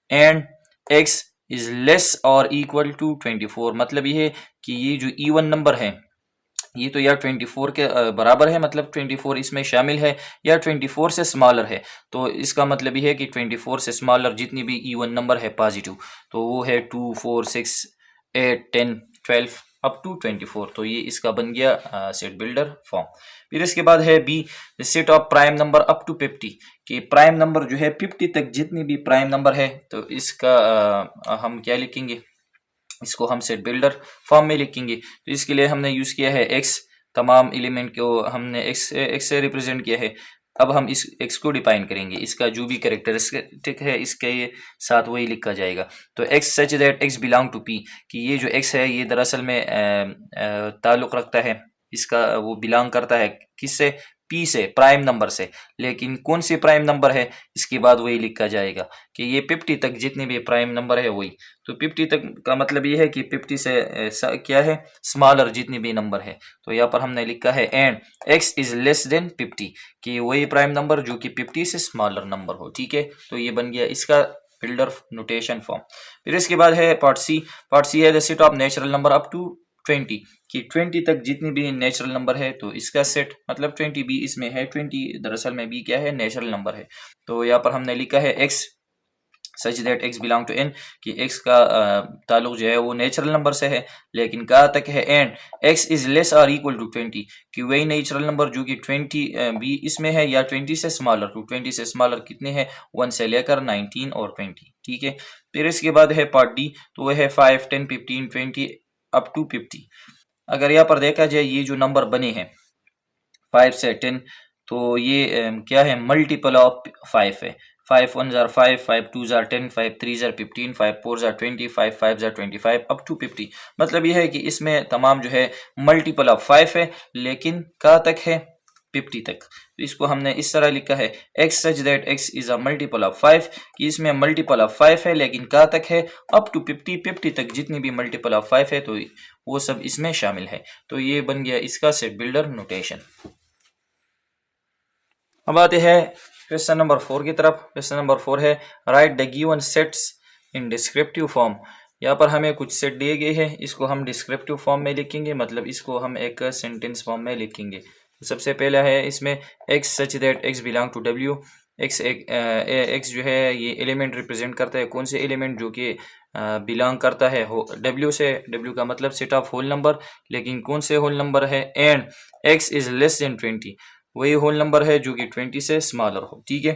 एंड एक्स इज लेस और इक्वल टू 24, मतलब ये है कि ये जो इवन नंबर है ये तो या 24 के बराबर है, मतलब 24 इसमें शामिल है, या 24 से स्मॉलर है। तो इसका मतलब ये है कि 24 से स्मॉलर जितनी भी इवन नंबर है पॉजिटिव, तो वो है 2 4 6 8 10 12 अप टू 24। तो ये इसका बन गया सेट बिल्डर फॉर्म। फिर इसके बाद है B, set of prime number up to 50, कि प्राइम नंबर जो है 50 तक जितनी भी प्राइम नंबर है तो इसका हम क्या लिखेंगे, इसको हम सेट बिल्डर फॉर्म में लिखेंगे। तो इसके लिए हमने यूज किया है एक्स, तमाम एलिमेंट को हमने एक्स से रिप्रेजेंट किया है। अब हम इस एक्स को डिफाइन करेंगे, इसका जो भी कैरेक्टरिस्टिक है इसके साथ वही लिखा जाएगा। तो X such that X belong to P, कि ये जो एक्स है ये दरअसल में ताल्लुक रखता है, इसका वो बिलोंग करता है किससे, पी से, प्राइम नंबर से। लेकिन कौन सी प्राइम नंबर है इसके बाद वही लिखा जाएगा कि ये 50 तक जितने भी प्राइम नंबर है वही। तो 50 तक का मतलब ये है कि 50 से क्या है, स्मॉलर जितनी भी नंबर है। तो यहाँ पर हमने लिखा है and x is less than 50, कि वही प्राइम नंबर जो कि 50 से स्मॉलर नंबर हो। ठीक है, तो ये बन गया इसका बिल्डर नोटेशन फॉर्म। फिर इसके बाद है पार्ट सी। पार्ट सी है the set of natural number up to 20, कि 20 तक जितनी भी नेचुरल नंबर है तो इसका सेट, मतलब 20 बी इसमें है 20, दरअसल में बी क्या है, नेचुरल नंबर है। तो यहाँ पर हमने लिखा है X such that X belong to N, कि एक्स का ताल्लुक जो है वो नेचुरल नंबर से है, लेकिन कहाँ तक है, एंड एक्स इज लेस और इक्वल टू 20, कि वही नेचुरल नंबर जो कि 20 बी इसमें है या 20 से स्मॉलर। टू 20 से स्मॉलर कितने हैं, 1 से लेकर 19 और 20। ठीक है, फिर इसके बाद है पार्ट डी, तो वह है 5, 10, 15, 20 अप टू 50। अगर यहाँ पर देखा जाए ये जो नंबर बने हैं 5 से 10, तो ये क्या है, मल्टीपल ऑफ 5 है। 5 1 जार 5, 5 2 जार 10, 5 3 जार 15, 5 4 जार 20, 5 5 जार 25 अप टू 50। मतलब ये है कि इसमें तमाम जो है मल्टीपल ऑफ 5 है, लेकिन कहाँ तक है, 50 तक। तो इसको हमने इस तरह लिखा है X such that x is a multiple of 5, कि इसमें मल्टीपल ऑफ 5 है लेकिन कहाँ तक है, अप टू 50, 50 तक जितनी भी मल्टीपल ऑफ 5 है तो वो सब इसमें शामिल है। तो ये बन गया इसका सेट बिल्डर नोटेशन। अब आते हैं क्वेश्चन नंबर 4 की तरफ। क्वेश्चन नंबर 4 है right the given sets in descriptive form. यहाँ पर हमें कुछ सेट दिए गए हैं, इसको हम डिस्क्रिप्टिव फॉर्म में लिखेंगे, मतलब इसको हम एक सेंटेंस फॉर्म में लिखेंगे। तो सबसे पहला है इसमें X such that X belong to W. X जो है ये एलिमेंट रिप्रेजेंट करता है, कौन से एलिमेंट, जो कि बिलोंग करता है डब्ल्यू से। डब्ल्यू का मतलब सेट ऑफ होल नंबर, लेकिन कौन से होल नंबर है, and x is less than 20, वही होल नंबर है जो कि 20 से स्मॉलर हो। ठीक है,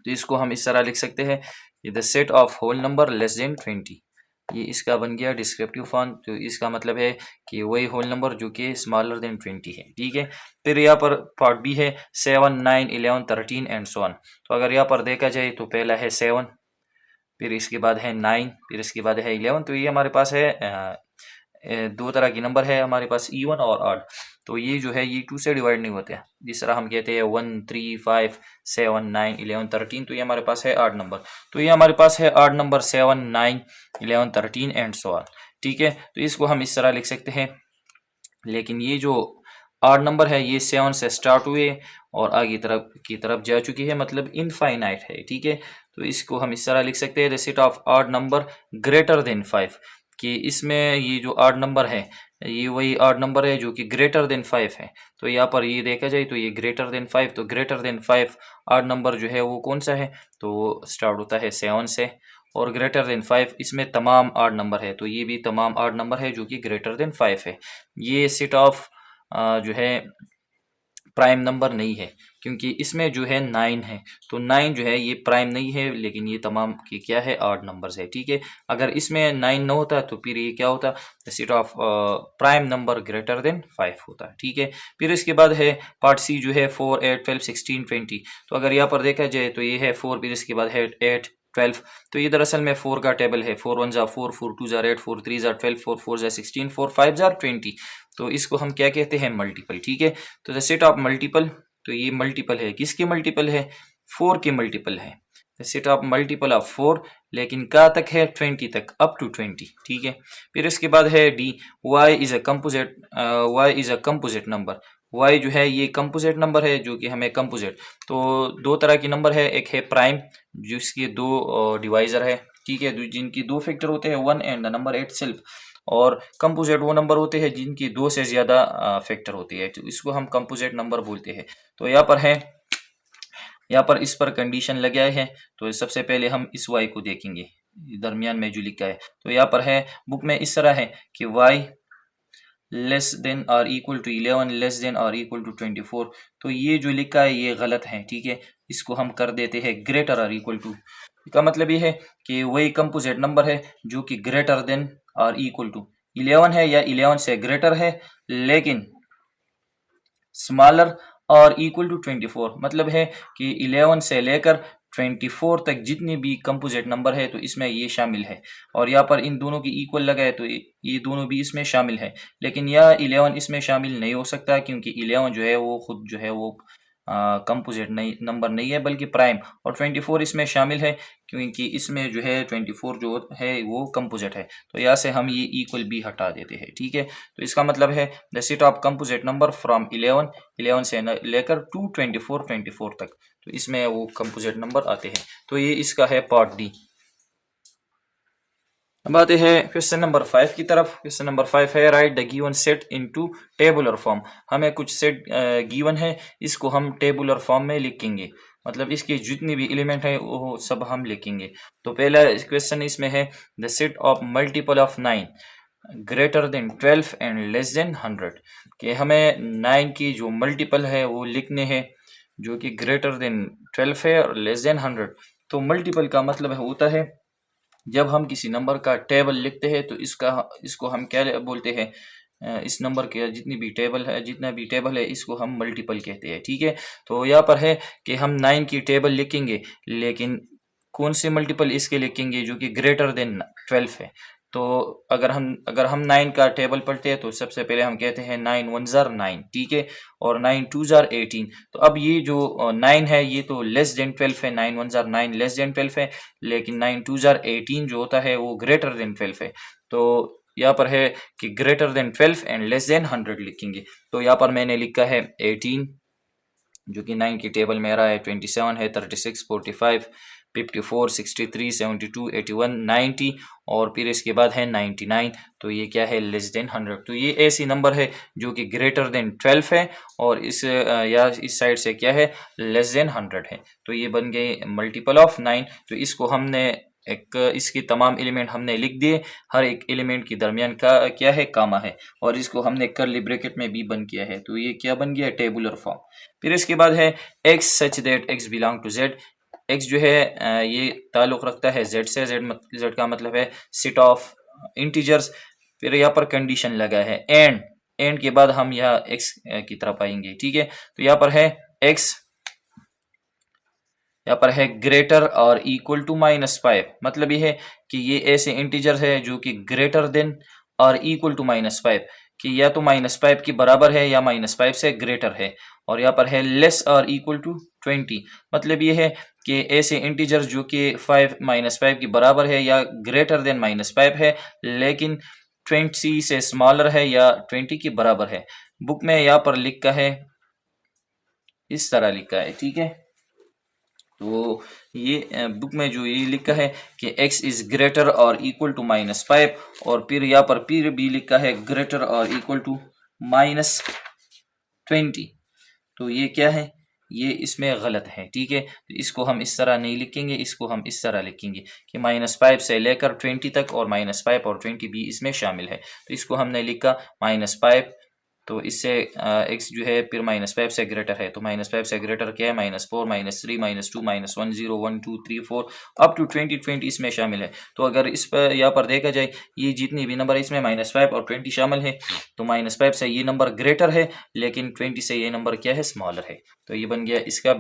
तो इसको हम इस तरह लिख सकते हैं, the set of whole number less than 20, ये इसका बन गया डिस्क्रिप्टिव फॉर्म। तो इसका मतलब है कि वही होल नंबर जो कि स्मॉलर देन 20 है। ठीक है, फिर यहाँ पर पार्ट बी है 7 9 11 13 एंड सो ऑन। तो अगर यहाँ पर देखा जाए तो पहला है 7, फिर इसके बाद है 9, फिर इसके बाद है 11। तो ये हमारे पास है दो तरह की नंबर है हमारे पास, इवन और ऑड। तो ये जो है ये 2 से डिवाइड नहीं होते हैं, जिस तरह हम कहते हैं 1 3 5 7 9 11 13, तो ये हमारे पास है ऑड नंबर। तो ये हमारे पास है odd number 7 9 11 13 and so on. ठीक है, तो इसको हम इस तरह लिख सकते हैं, लेकिन ये जो ऑड नंबर है ये 7 से स्टार्ट हुए और आगे की तरफ जा चुकी है, मतलब इनफाइनाइट है। ठीक है, तो इसको हम इस तरह लिख सकते हैं the set of odd number greater than 5, कि इसमें ये जो ऑड नंबर है ये वही ऑड नंबर है जो कि ग्रेटर देन 5 है। तो यहाँ पर ये देखा जाए तो ये ग्रेटर देन 5, तो ग्रेटर देन 5 ऑड नंबर जो है वो कौन सा है, तो स्टार्ट होता है 7 से, और ग्रेटर देन 5 इसमें तमाम ऑड नंबर है, तो ये भी तमाम ऑड नंबर है जो कि ग्रेटर देन 5 है। ये सेट ऑफ जो है प्राइम नंबर नहीं है, क्योंकि इसमें जो है 9 है, तो 9 जो है ये प्राइम नहीं है, लेकिन ये तमाम की क्या है, ऑड नंबर्स है। ठीक है, अगर इसमें 9 न होता तो फिर ये क्या होता, the set of prime number greater than 5 होता। ठीक है, फिर इसके बाद है पार्ट सी जो है 4 8 12 16 20। तो अगर यहाँ पर देखा जाए तो ये है 4, फिर इसके बाद है 8 12। तो ये दरअसल में 4 का टेबल है, 4 1 jar 4, 4 2 jar 8, 4 3 jar 12, 4 4 jar 16, 4 5 jar 20। तो इसको हम क्या कहते हैं, मल्टीपल। ठीक है, तो द सेट ऑफ मल्टीपल, तो ये मल्टीपल है, किसके मल्टीपल है, 4 के मल्टीपल है। The set of multiple of 4, लेकिन कहाँ तक है, 20 तक, अप टू 20। ठीक है, फिर इसके बाद है D, y is a composite number. y जो है ये कंपोजिट नंबर है, जो कि हमें कंपोजिट, तो दो तरह की नंबर है, एक है प्राइम जिसके दो डिवाइजर है। ठीक है, जिनकी दो फैक्टर होते हैं 1 एंड द नंबर इटसेल्फ, और कंपोजिट वो नंबर होते हैं जिनकी 2 से ज्यादा फैक्टर होती है, तो इसको हम कंपोजिट नंबर बोलते हैं। तो यहाँ पर है, यहाँ पर इस पर कंडीशन लगे है, तो सबसे पहले हम इस y को देखेंगे दरमियान में जो लिखा है। तो यहाँ पर है बुक में इस तरह है कि y लेस देन और इक्वल टू 11 लेस देन और इक्वल टू 24। तो ये जो लिखा है ये गलत है, ठीक है। इसको हम कर देते हैं ग्रेटर और इक्वल टू। इसका मतलब ये है कि वही कंपोजिट नंबर है जो कि ग्रेटर देन और इक्वल टू 11 है या 11 से ग्रेटर है, लेकिन स्मॉलर और इक्वल टू 24। मतलब है कि 11 से लेकर 24 तक जितने भी कंपोजिट नंबर है तो इसमें ये शामिल है। और यहाँ पर इन दोनों की इक्वल लगा है तो ये दोनों भी इसमें शामिल है। लेकिन यह 11 इसमें शामिल नहीं हो सकता, क्योंकि 11 जो है वो खुद जो है वो कंपोजिट नहीं नंबर नहीं है बल्कि प्राइम। और 24 इसमें शामिल है क्योंकि इसमें जो है 24 जो है वो कंपोजिट है। तो यहाँ से हम ये इक्वल भी हटा देते हैं, ठीक है। तो इसका मतलब है the set of composite number from 11 से लेकर टू 24 तक, तो इसमें वो कंपोजिट नंबर आते हैं। तो ये इसका है पार्ट डी। अब आते हैं क्वेश्चन नंबर 5 की तरफ। क्वेश्चन नंबर 5 है right the given set into tabular form. हमें कुछ सेट गिवन है, इसको हम टेबुलर फॉर्म में लिखेंगे। मतलब इसके जितने भी एलिमेंट है वो सब हम लिखेंगे। तो पहला क्वेश्चन इसमें है the set of multiple of 9 greater than 12 and less than 100। कि हमें 9 की जो मल्टीपल है वो लिखने हैं जो कि ग्रेटर देन 12 है और लेस देन 100। तो मल्टीपल का मतलब होता है जब हम किसी नंबर का टेबल लिखते हैं तो इसको हम क्या बोलते हैं, इस नंबर के जितना भी टेबल है इसको हम मल्टीपल कहते हैं, ठीक है। तो यहाँ पर है कि हम 9 की टेबल लिखेंगे, लेकिन कौन से मल्टीपल इसके लिखेंगे जो कि ग्रेटर देन 12 है। तो अगर हम 9 का टेबल पढ़ते हैं तो सबसे पहले हम कहते हैं 9 1 जार 9, ठीक है, और 9 2 जार 18। तो अब ये जो 9 है ये तो लेस देन 12 है, 9 1 जार 9 लेस देन 12 है, लेकिन 9 2 जार 18 जो होता है वो ग्रेटर देन 12 है। तो यहाँ पर है कि greater than 12 and less than 100 लिखेंगे। तो यहाँ पर मैंने लिखा है 18 जो कि 9 की टेबल में आ रहा है, 27 है, 36 45 54 63 72 81 90 और फिर इसके बाद है 99। तो ये क्या है लेस देन 100। तो ये ऐसी नंबर है जो कि ग्रेटर देन 12 है और इस साइड से क्या है लेस देन 100 है। तो ये बन गए मल्टीपल ऑफ 9। तो इसको हमने इसकी तमाम एलिमेंट हमने लिख दिए, हर एक एलिमेंट के दरमियान का क्या है कामा है, और इसको हमने कर्ली ब्रैकेट में भी बंद किया है। तो ये क्या बन गया टेबुलर फॉर्म। फिर इसके बाद है x such that x belong to z। x जो है ये ताल्लुक रखता है z से। z का मतलब है सेट ऑफ इंटीजर्स। फिर यहाँ पर कंडीशन लगा है एंड के बाद हम यहाँ x की तरफ आएंगे, ठीक है। तो यहाँ पर है x, यहाँ पर है ग्रेटर और इक्वल टू -5। मतलब ये है कि ये ऐसे इंटीजर है जो कि ग्रेटर देन और इक्वल टू -5, कि या तो -5 की बराबर है या -5 से ग्रेटर है। और यहाँ पर है लेस और इक्वल टू 20। मतलब ये है कि ऐसे इंटीजर जो कि 5 -5 की बराबर है या ग्रेटर देन -5 है, लेकिन 20 से स्मॉलर है या 20 की बराबर है। बुक में यहाँ पर लिखा है, इस तरह लिखा है, ठीक है। तो ये बुक में जो ये लिखा है कि x इज ग्रेटर और इक्वल टू -5, और फिर यहाँ पर फिर भी लिखा है ग्रेटर और इक्वल टू -20। तो ये क्या है, ये इसमें गलत है, ठीक है। तो इसको हम इस तरह नहीं लिखेंगे, इसको हम इस तरह लिखेंगे कि -5 से लेकर 20 तक और -5 और 20 भी इसमें शामिल है। तो इसको हमने लिखा -5, तो इससे x जो है फिर -5 से ग्रेटर है। तो -5 से ग्रेटर क्या है -4 -3 -2 -1 0 1 2 3 4 अप टू 20 इसमें शामिल है। तो अगर इस पर यहाँ पर देखा जाए ये जितनी भी नंबर इसमें -5 और 20 शामिल है, तो -5 से ये नंबर ग्रेटर है, लेकिन 20 से ये नंबर क्या है स्मॉलर है। तो ये बन गया इसका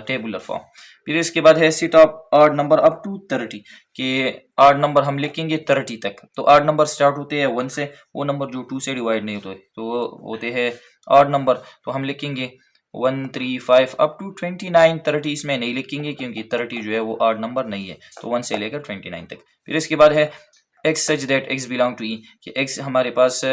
टेबुलर फॉर्म। फिर इसके बाद है set of odd number up to 30, कि ऑड नंबर हम लिखेंगे 30 तक। तो ऑड नंबर स्टार्ट होते हैं 1 से, वो नंबर जो 2 से डिवाइड नहीं होते तो होते हैं ऑड नंबर। तो हम लिखेंगे 1 3 5 अप टू 29। 30 इसमें नहीं लिखेंगे क्योंकि 30 जो है वो ऑड नंबर नहीं है। तो 1 से लेकर 29 तक। फिर इसके बाद है x such that x belong to E, कि x हमारे पास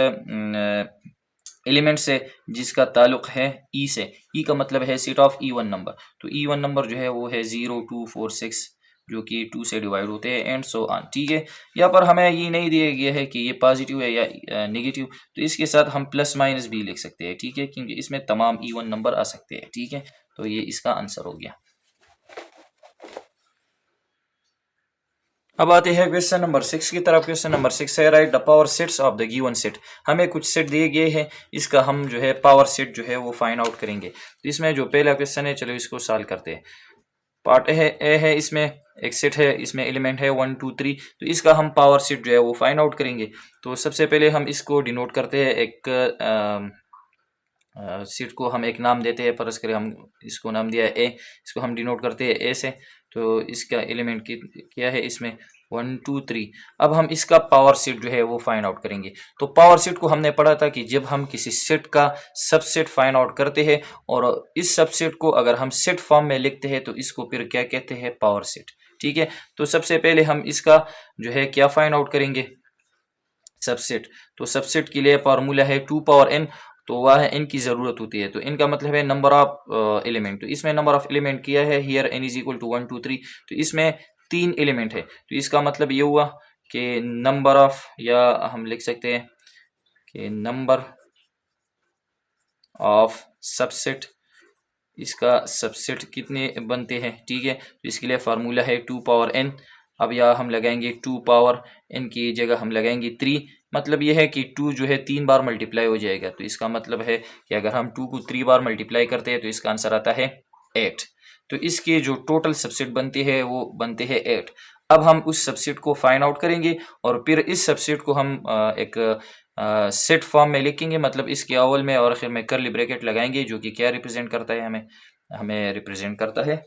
एलिमेंट से जिसका ताल्लुक है ई से। ई का मतलब है सेट ऑफ E1 नंबर। तो E1 नंबर जो है वो है 0 2 4 6 जो कि 2 से डिवाइड होते हैं एंड सो ऑन, ठीक है। यहाँ पर हमें ये नहीं दिया गया है कि ये पॉजिटिव है या नेगेटिव, तो इसके साथ हम प्लस माइनस भी लिख सकते हैं, ठीक है, क्योंकि इसमें तमाम E1 नंबर आ सकते हैं, ठीक है। तो ये इसका आंसर हो गया। अब आते हैं क्वेश्चन नंबर 6 की तरफ। क्वेश्चन नंबर 6 है right the power sets of the given set. हमें कुछ सेट दिए गए हैं, इसका हम जो है पावर सेट जो है वो फाइंड आउट करेंगे। तो इसमें जो पहला क्वेश्चन है, चलो इसको सॉल्व करते हैं। पार्ट ए है, इसमें एक सेट है, इसमें एलिमेंट है 1 2 3। तो इसका हम पावर सेट जो है वो फाइंड आउट करेंगे। तो सबसे पहले हम इसको डिनोट करते हैं, एक सेट को हम एक नाम देते हैं। फर्ज करें हम इसको नाम दिया है ए, इसको हम डिनोट करते हैं ए से। तो इसका एलिमेंट क्या है, इसमें 1 2 3। अब हम इसका पावर सेट जो है वो फाइंड आउट करेंगे। तो पावर सेट को हमने पढ़ा था कि जब हम किसी सेट का सबसेट फाइंड आउट करते हैं और इस सबसेट को अगर हम सेट फॉर्म में लिखते हैं तो इसको फिर क्या कहते हैं, पावर सेट। ठीक है, तो सबसे पहले हम इसका जो है क्या फाइंड आउट करेंगे, सबसेट। तो सबसेट के लिए फार्मूला है 2 पावर n। तो वह है n की जरूरत होती है, तो n का मतलब है नंबर ऑफ एलिमेंट। तो इसमें नंबर ऑफ एलिमेंट किया है here n is equal to 1 2 3। तो इसमें 3 एलिमेंट है, तो इसका मतलब ये हुआ कि नंबर ऑफ, या हम लिख सकते हैं कि नंबर ऑफ सबसेट, इसका सबसेट कितने बनते हैं। ठीक है, तो इसके लिए फार्मूला है 2 पावर n। अब यहाँ हम लगाएंगे 2 पावर n की जगह हम लगाएंगे 3। मतलब यह है कि 2 जो है 3 बार मल्टीप्लाई हो जाएगा। तो इसका मतलब है कि अगर हम 2 को 3 बार मल्टीप्लाई करते हैं तो इसका आंसर आता है 8। तो इसके जो टोटल सबसेट बनते हैं वो बनते हैं 8। अब हम उस सबसेट को फाइंड आउट करेंगे और फिर इस सबसेट को हम एक सेट फॉर्म में लिखेंगे। मतलब इसके अव्वल में और आखिर में कर्ली ब्रैकेट लगाएंगे, जो कि क्या रिप्रेजेंट करता है, हमें हमें रिप्रेजेंट करता है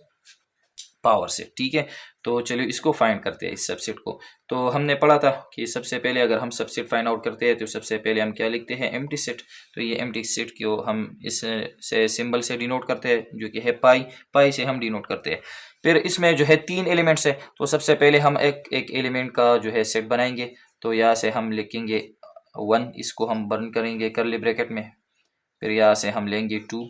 पावर सेट। ठीक है, तो चलिए इसको फाइंड करते हैं, इस सबसेट को। तो हमने पढ़ा था कि सबसे पहले अगर हम सबसेट फाइंड आउट करते हैं तो सबसे पहले हम क्या लिखते हैं, एम्प्टी सेट। तो ये एम्प्टी सेट को हम इस से सिंबल से डिनोट करते हैं, जो कि है पाई। पाई से हम डिनोट करते हैं। फिर इसमें जो है 3 एलिमेंट्स है, तो सबसे पहले हम एक एलिमेंट का जो है सेट बनाएंगे। तो यहाँ से हम लिखेंगे 1, इसको हम बर्न करेंगे कर्ली ब्रैकेट में। फिर यहाँ से हम लेंगे 2,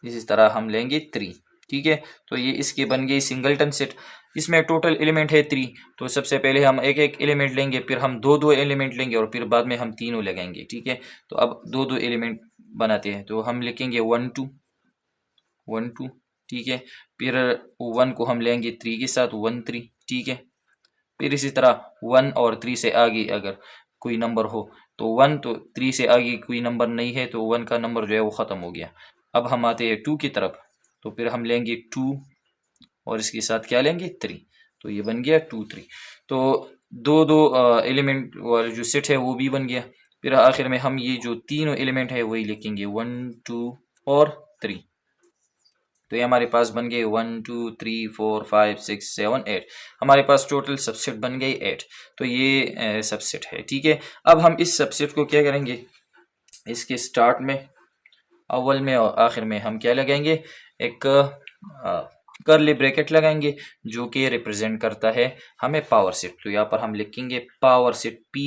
इसी तरह हम लेंगे 3। ठीक है, तो ये इसके बन गई सिंगलटन सेट। इसमें टोटल एलिमेंट है 3। तो सबसे पहले हम एक एक एलिमेंट लेंगे, फिर हम दो दो एलिमेंट लेंगे और फिर बाद में हम तीनों लगाएंगे। ठीक है, तो अब दो दो एलिमेंट बनाते हैं। तो हम लिखेंगे 1 2 1 2। ठीक है, फिर 1 को हम लेंगे 3 के साथ 1 3। ठीक है, फिर इसी तरह 1 और 3 से आगे अगर कोई नंबर हो तो 1, तो 3 से आगे कोई नंबर नहीं है तो 1 का नंबर जो है वो ख़त्म हो गया। अब हम आते हैं 2 की तरफ। तो फिर हम लेंगे 2 और इसके साथ क्या लेंगे, 3। तो ये बन गया 2 3। तो दो दो एलिमेंट वाला जो सेट है वो भी बन गया। फिर आखिर में हम ये जो तीनों एलिमेंट है वही लिखेंगे 1 2 और 3। तो ये हमारे पास बन गए 1 2 3 4 5 6 7 8। हमारे पास टोटल सबसेट बन गई 8। तो ये सबसेट है। ठीक है, अब हम इस सबसेट को क्या करेंगे, इसके स्टार्ट में, अव्वल में और आखिर में हम क्या लगाएंगे, एक कर्ली ब्रैकेट लगाएंगे, जो कि रिप्रेजेंट करता है हमें पावर सेट। तो यहाँ पर हम लिखेंगे पावर सेट P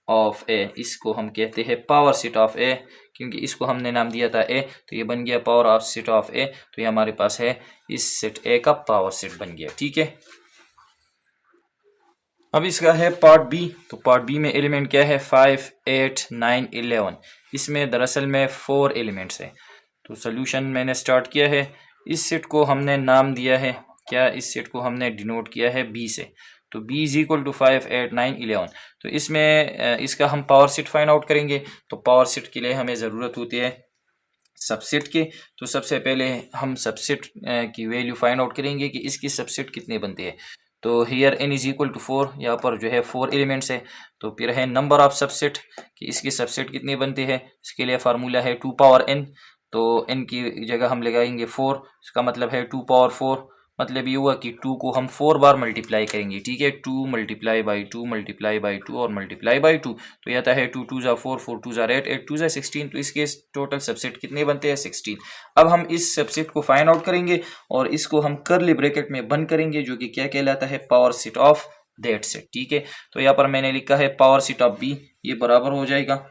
ऑफ ए। इसको हम कहते हैं पावर सेट ऑफ ए, क्योंकि इसको हमने नाम दिया था ए। तो ये बन गया पावर ऑफ सेट ऑफ ए। तो ये हमारे पास है इस सेट ए का पावर सेट बन गया। ठीक है, अब इसका है पार्ट बी। तो पार्ट बी में एलिमेंट क्या है, 5 8 9 11। इसमें दरअसल में 4 एलिमेंट्स है। तो सोल्यूशन मैंने स्टार्ट किया है। इस सेट को हमने नाम दिया है क्या, इस सेट को हमने डिनोट किया है बी से। तो b इज इक्वल टू 5 8 9 11। तो इसमें इसका हम पावर सेट फाइंड आउट करेंगे। तो पावर सेट के लिए हमें ज़रूरत होती है सबसेट के। तो सबसे पहले हम सबसेट की वैल्यू फाइंड आउट करेंगे कि इसकी सबसेट कितने बनते हैं। तो here n is equal to 4, यहाँ पर जो है 4 एलिमेंट्स है। तो फिर है नंबर ऑफ सबसेट कि इसकी सबसेट कितने बनते हैं। इसके लिए फार्मूला है 2 पावर n। तो n की जगह हम लगाएंगे 4, इसका मतलब है 2 पावर 4। मतलब ये हुआ कि 2 को हम 4 बार मल्टीप्लाई करेंगे। ठीक है, 2 मल्टीप्लाई बाई 2 मल्टीप्लाई बाई 2 और मल्टीप्लाई बाई 2। तो यह आता है 2 2 ज़ा 4 4 2 ज़ा 8 8 2 ज़ा 16। तो इसके टोटल सबसेट कितने बनते हैं, 16। अब हम इस सबसेट को फाइंड आउट करेंगे और इसको हम कर्ली ब्रैकेट में बंद करेंगे, जो कि क्या कहलाता है, power set of that set. ठीक है, तो यहाँ पर मैंने लिखा है पावर सेट ऑफ बी, ये बराबर हो जाएगा।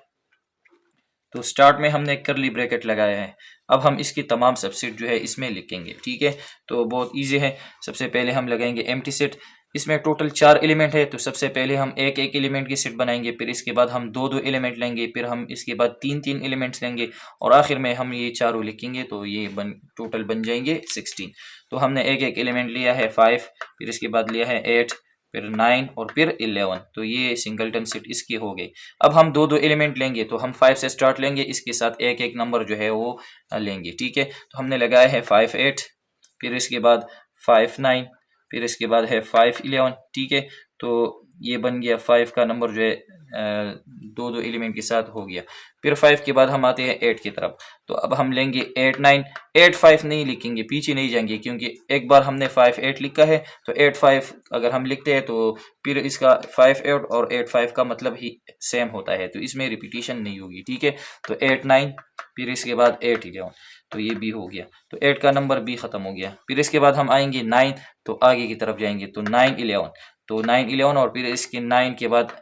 तो स्टार्ट में हमने कर्ली ब्रैकेट लगाया है। अब हम इसकी तमाम सबसेट जो है इसमें लिखेंगे। ठीक है, तो बहुत इजी है। सबसे पहले हम लगाएंगे एम्प्टी सेट। इसमें टोटल 4 एलिमेंट है। तो सबसे पहले हम एक एक एलिमेंट की सेट बनाएंगे, फिर इसके बाद हम दो दो एलिमेंट लेंगे, फिर हम इसके बाद तीन तीन एलिमेंट्स लेंगे और आखिर में हम ये चारों लिखेंगे। तो ये टोटल बन जाएंगे 16। तो हमने एक एक एलिमेंट लिया है 5, फिर इसके बाद लिया है 8, फिर 9 और फिर 11। तो ये सिंगलटन सेट इसकी हो गई। अब हम दो दो एलिमेंट लेंगे, तो हम 5 से स्टार्ट लेंगे, इसके साथ एक एक नंबर जो है वो लेंगे, ठीक है। तो हमने लगाया है 5 8, फिर इसके बाद 5 9, फिर इसके बाद है 5 11, ठीक है। तो ये बन गया 5 का नंबर जो है दो दो एलिमेंट के साथ हो गया। फिर 5 के बाद हम आते हैं 8 की तरफ। तो अब हम लेंगे 8 9, 8 5 नहीं लिखेंगे, पीछे नहीं जाएंगे, क्योंकि एक बार हमने 5 8 लिखा है, तो 8 5 अगर हम लिखते हैं तो फिर इसका 5 8 और 8 5 का मतलब ही सेम होता है, तो इसमें रिपीटिशन नहीं होगी, ठीक है। तो 8 9, फिर इसके बाद 8 11, तो ये भी हो गया। तो 8 का नंबर भी ख़त्म हो गया। फिर इसके बाद हम आएंगे 9, तो आगे की तरफ जाएंगे, तो 9 11, तो 9 11 और फिर इसके 9 के बाद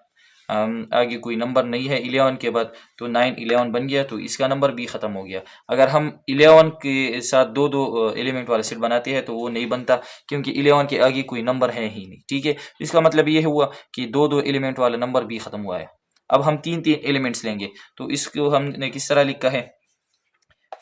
आगे कोई नंबर नहीं है 11 के बाद, तो 9 11 बन गया, तो इसका नंबर भी ख़त्म हो गया। अगर हम 11 के साथ दो दो एलिमेंट वाला सेट बनाते हैं तो वो नहीं बनता, क्योंकि 11 के आगे कोई नंबर है ही नहीं, ठीक है। इसका मतलब ये हुआ कि दो दो एलिमेंट वाला नंबर भी ख़त्म हुआ है। अब हम तीन तीन एलिमेंट्स लेंगे, तो इसको हमने किस तरह लिखा है,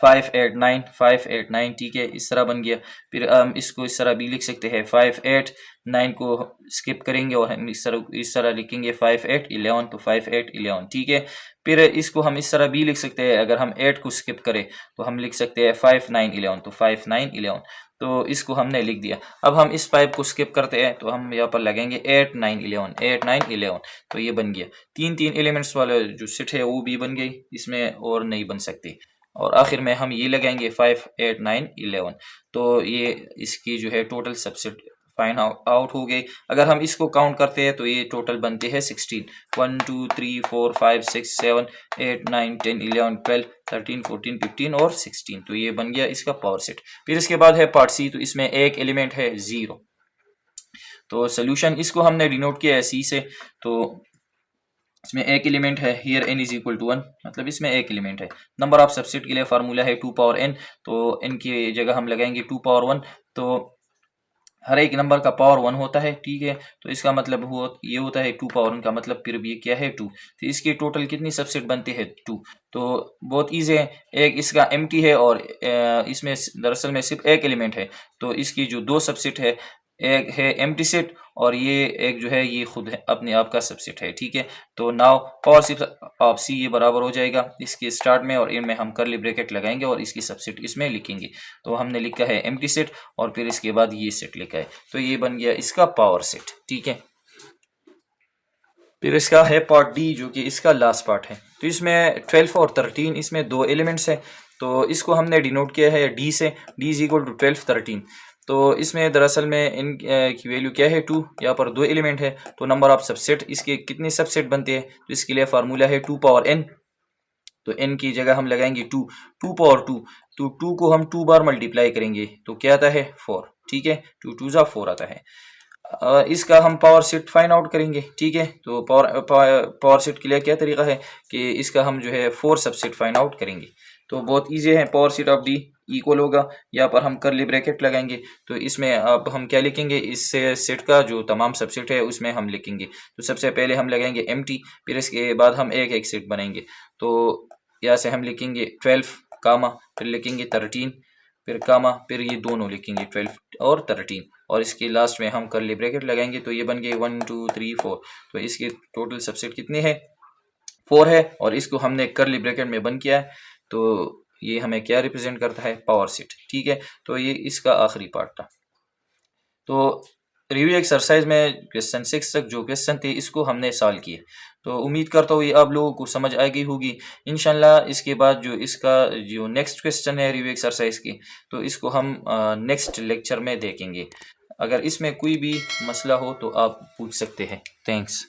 5 8 9 5 8 9, ठीक है, इस तरह बन गया। फिर हम इसको इस तरह भी लिख सकते हैं, 5 8 9 को स्किप करेंगे और हम इस तरह लिखेंगे 5 8 11, तो 5 8 11, ठीक है। फिर इसको हम इस तरह भी लिख सकते हैं, अगर हम 8 को स्किप करें तो हम लिख सकते हैं 5 9 11, तो 5 9 11, तो इसको हमने लिख दिया। अब हम इस 5 को स्किप करते हैं, तो हम यहाँ पर लगेंगे 8 9 11 8 9 11, तो ये बन गया। तीन तीन एलिमेंट्स वाले जो सेट है वो भी बन गई, इसमें और नहीं बन सकती। और आखिर में हम ये लगाएंगे 5 8 9 11, तो ये इसकी जो है टोटल सबसेट फाइंड आउट हो गई। अगर हम इसको काउंट करते हैं तो ये टोटल बनते हैं 16, 1 2 3 4 5 6 7 8 9 10 11 12 13 14 15 और 16, तो ये बन गया इसका पावर सेट। फिर इसके बाद है पार्ट सी, तो इसमें एक एलिमेंट है 0। तो सोल्यूशन इसको हमने डिनोट किया है सी से, तो इसमें एक एलिमेंट है, here n is equal to 1, मतलब इसमें एक एलिमेंट है। नंबर ऑफ सबसेट के लिए फार्मूला है 2 पावर n, तो n की जगह हम लगाएंगे 2 पावर 1, तो हर एक नंबर का पावर 1 होता है, ठीक है। तो इसका मतलब ये होता है 2 पावर 1 का मतलब फिर भी ये क्या है 2, तो इसके टोटल कितनी सबसेट बनते हैं 2। तो बहुत ईजी है, एक इसका एम्प्टी है और इसमें दरअसल में सिर्फ एक एलिमेंट है, तो इसकी जो दो सबसेट है, एक है एम्प्टी सेट और ये एक जो है ये खुद है अपने आप का सबसेट है, ठीक है। तो नाउ पावर सिर्फ ऑफ सी ये बराबर हो जाएगा इसके स्टार्ट में, और इनमें हम कर्ली ब्रैकेट लगाएंगे और इसकी सबसेट इसमें लिखेंगे। तो हमने लिखा है एम्प्टी सेट और फिर इसके बाद ये सेट लिखा है, तो ये बन गया इसका पावर सेट, ठीक है। फिर इसका है पार्ट डी, जो कि इसका लास्ट पार्ट है। तो इसमें 12 और 13 इसमें दो एलिमेंट्स है, तो इसको हमने डिनोट किया है डी से, डी इज इक्वल टू 12 13। तो इसमें दरअसल में इन की वैल्यू क्या है 2, यहाँ पर दो एलिमेंट है, तो नंबर ऑफ सबसेट इसके कितने सबसेट बनते हैं, तो इसके लिए फार्मूला है 2 पावर n, तो n की जगह हम लगाएंगे 2 पावर 2, तो 2 को हम 2 बार मल्टीप्लाई करेंगे तो क्या आता है 4, ठीक है, 2 2 जा 4 आता है। इसका हम पावर सेट फाइंड आउट करेंगे, ठीक है। तो पावर सेट के लिए क्या तरीका है कि इसका हम जो है 4 सबसेट फाइंड आउट करेंगे, तो बहुत इजी है। Power set of D equal होगा, यहाँ पर हम कर्ली ब्रैकेट लगाएंगे, तो इसमें अब हम क्या लिखेंगे, इस सेट का जो तमाम सबसेट है उसमें हम लिखेंगे। तो सबसे पहले हम लगाएंगे एम्प्टी, फिर इसके बाद हम एक एक सेट बनाएंगे, तो यहाँ से हम लिखेंगे 12 कामा, फिर लिखेंगे 13, फिर कामा, फिर ये दोनों लिखेंगे 12 और 13, और इसके लास्ट में हम कर्ली ब्रैकेट लगाएंगे, तो ये बन गए 1 2 3 4। तो इसके टोटल सबसेट कितने हैं 4 है, और इसको हमने कर्ली ब्रैकेट में बंद किया है, तो ये हमें क्या रिप्रेजेंट करता है पावर सेट, ठीक है। तो ये इसका आखिरी पार्ट था। तो रिव्यू एक्सरसाइज में क्वेश्चन 6 तक जो क्वेश्चन थे इसको हमने सॉल्व किए, तो उम्मीद करता हूँ ये आप लोगों को समझ आ गई होगी इंशाल्लाह। इसके बाद जो इसका जो नेक्स्ट क्वेश्चन है रिव्यू एक्सरसाइज की, तो इसको हम नेक्स्ट लेक्चर में देखेंगे। अगर इसमें कोई भी मसला हो तो आप पूछ सकते हैं। थैंक्स।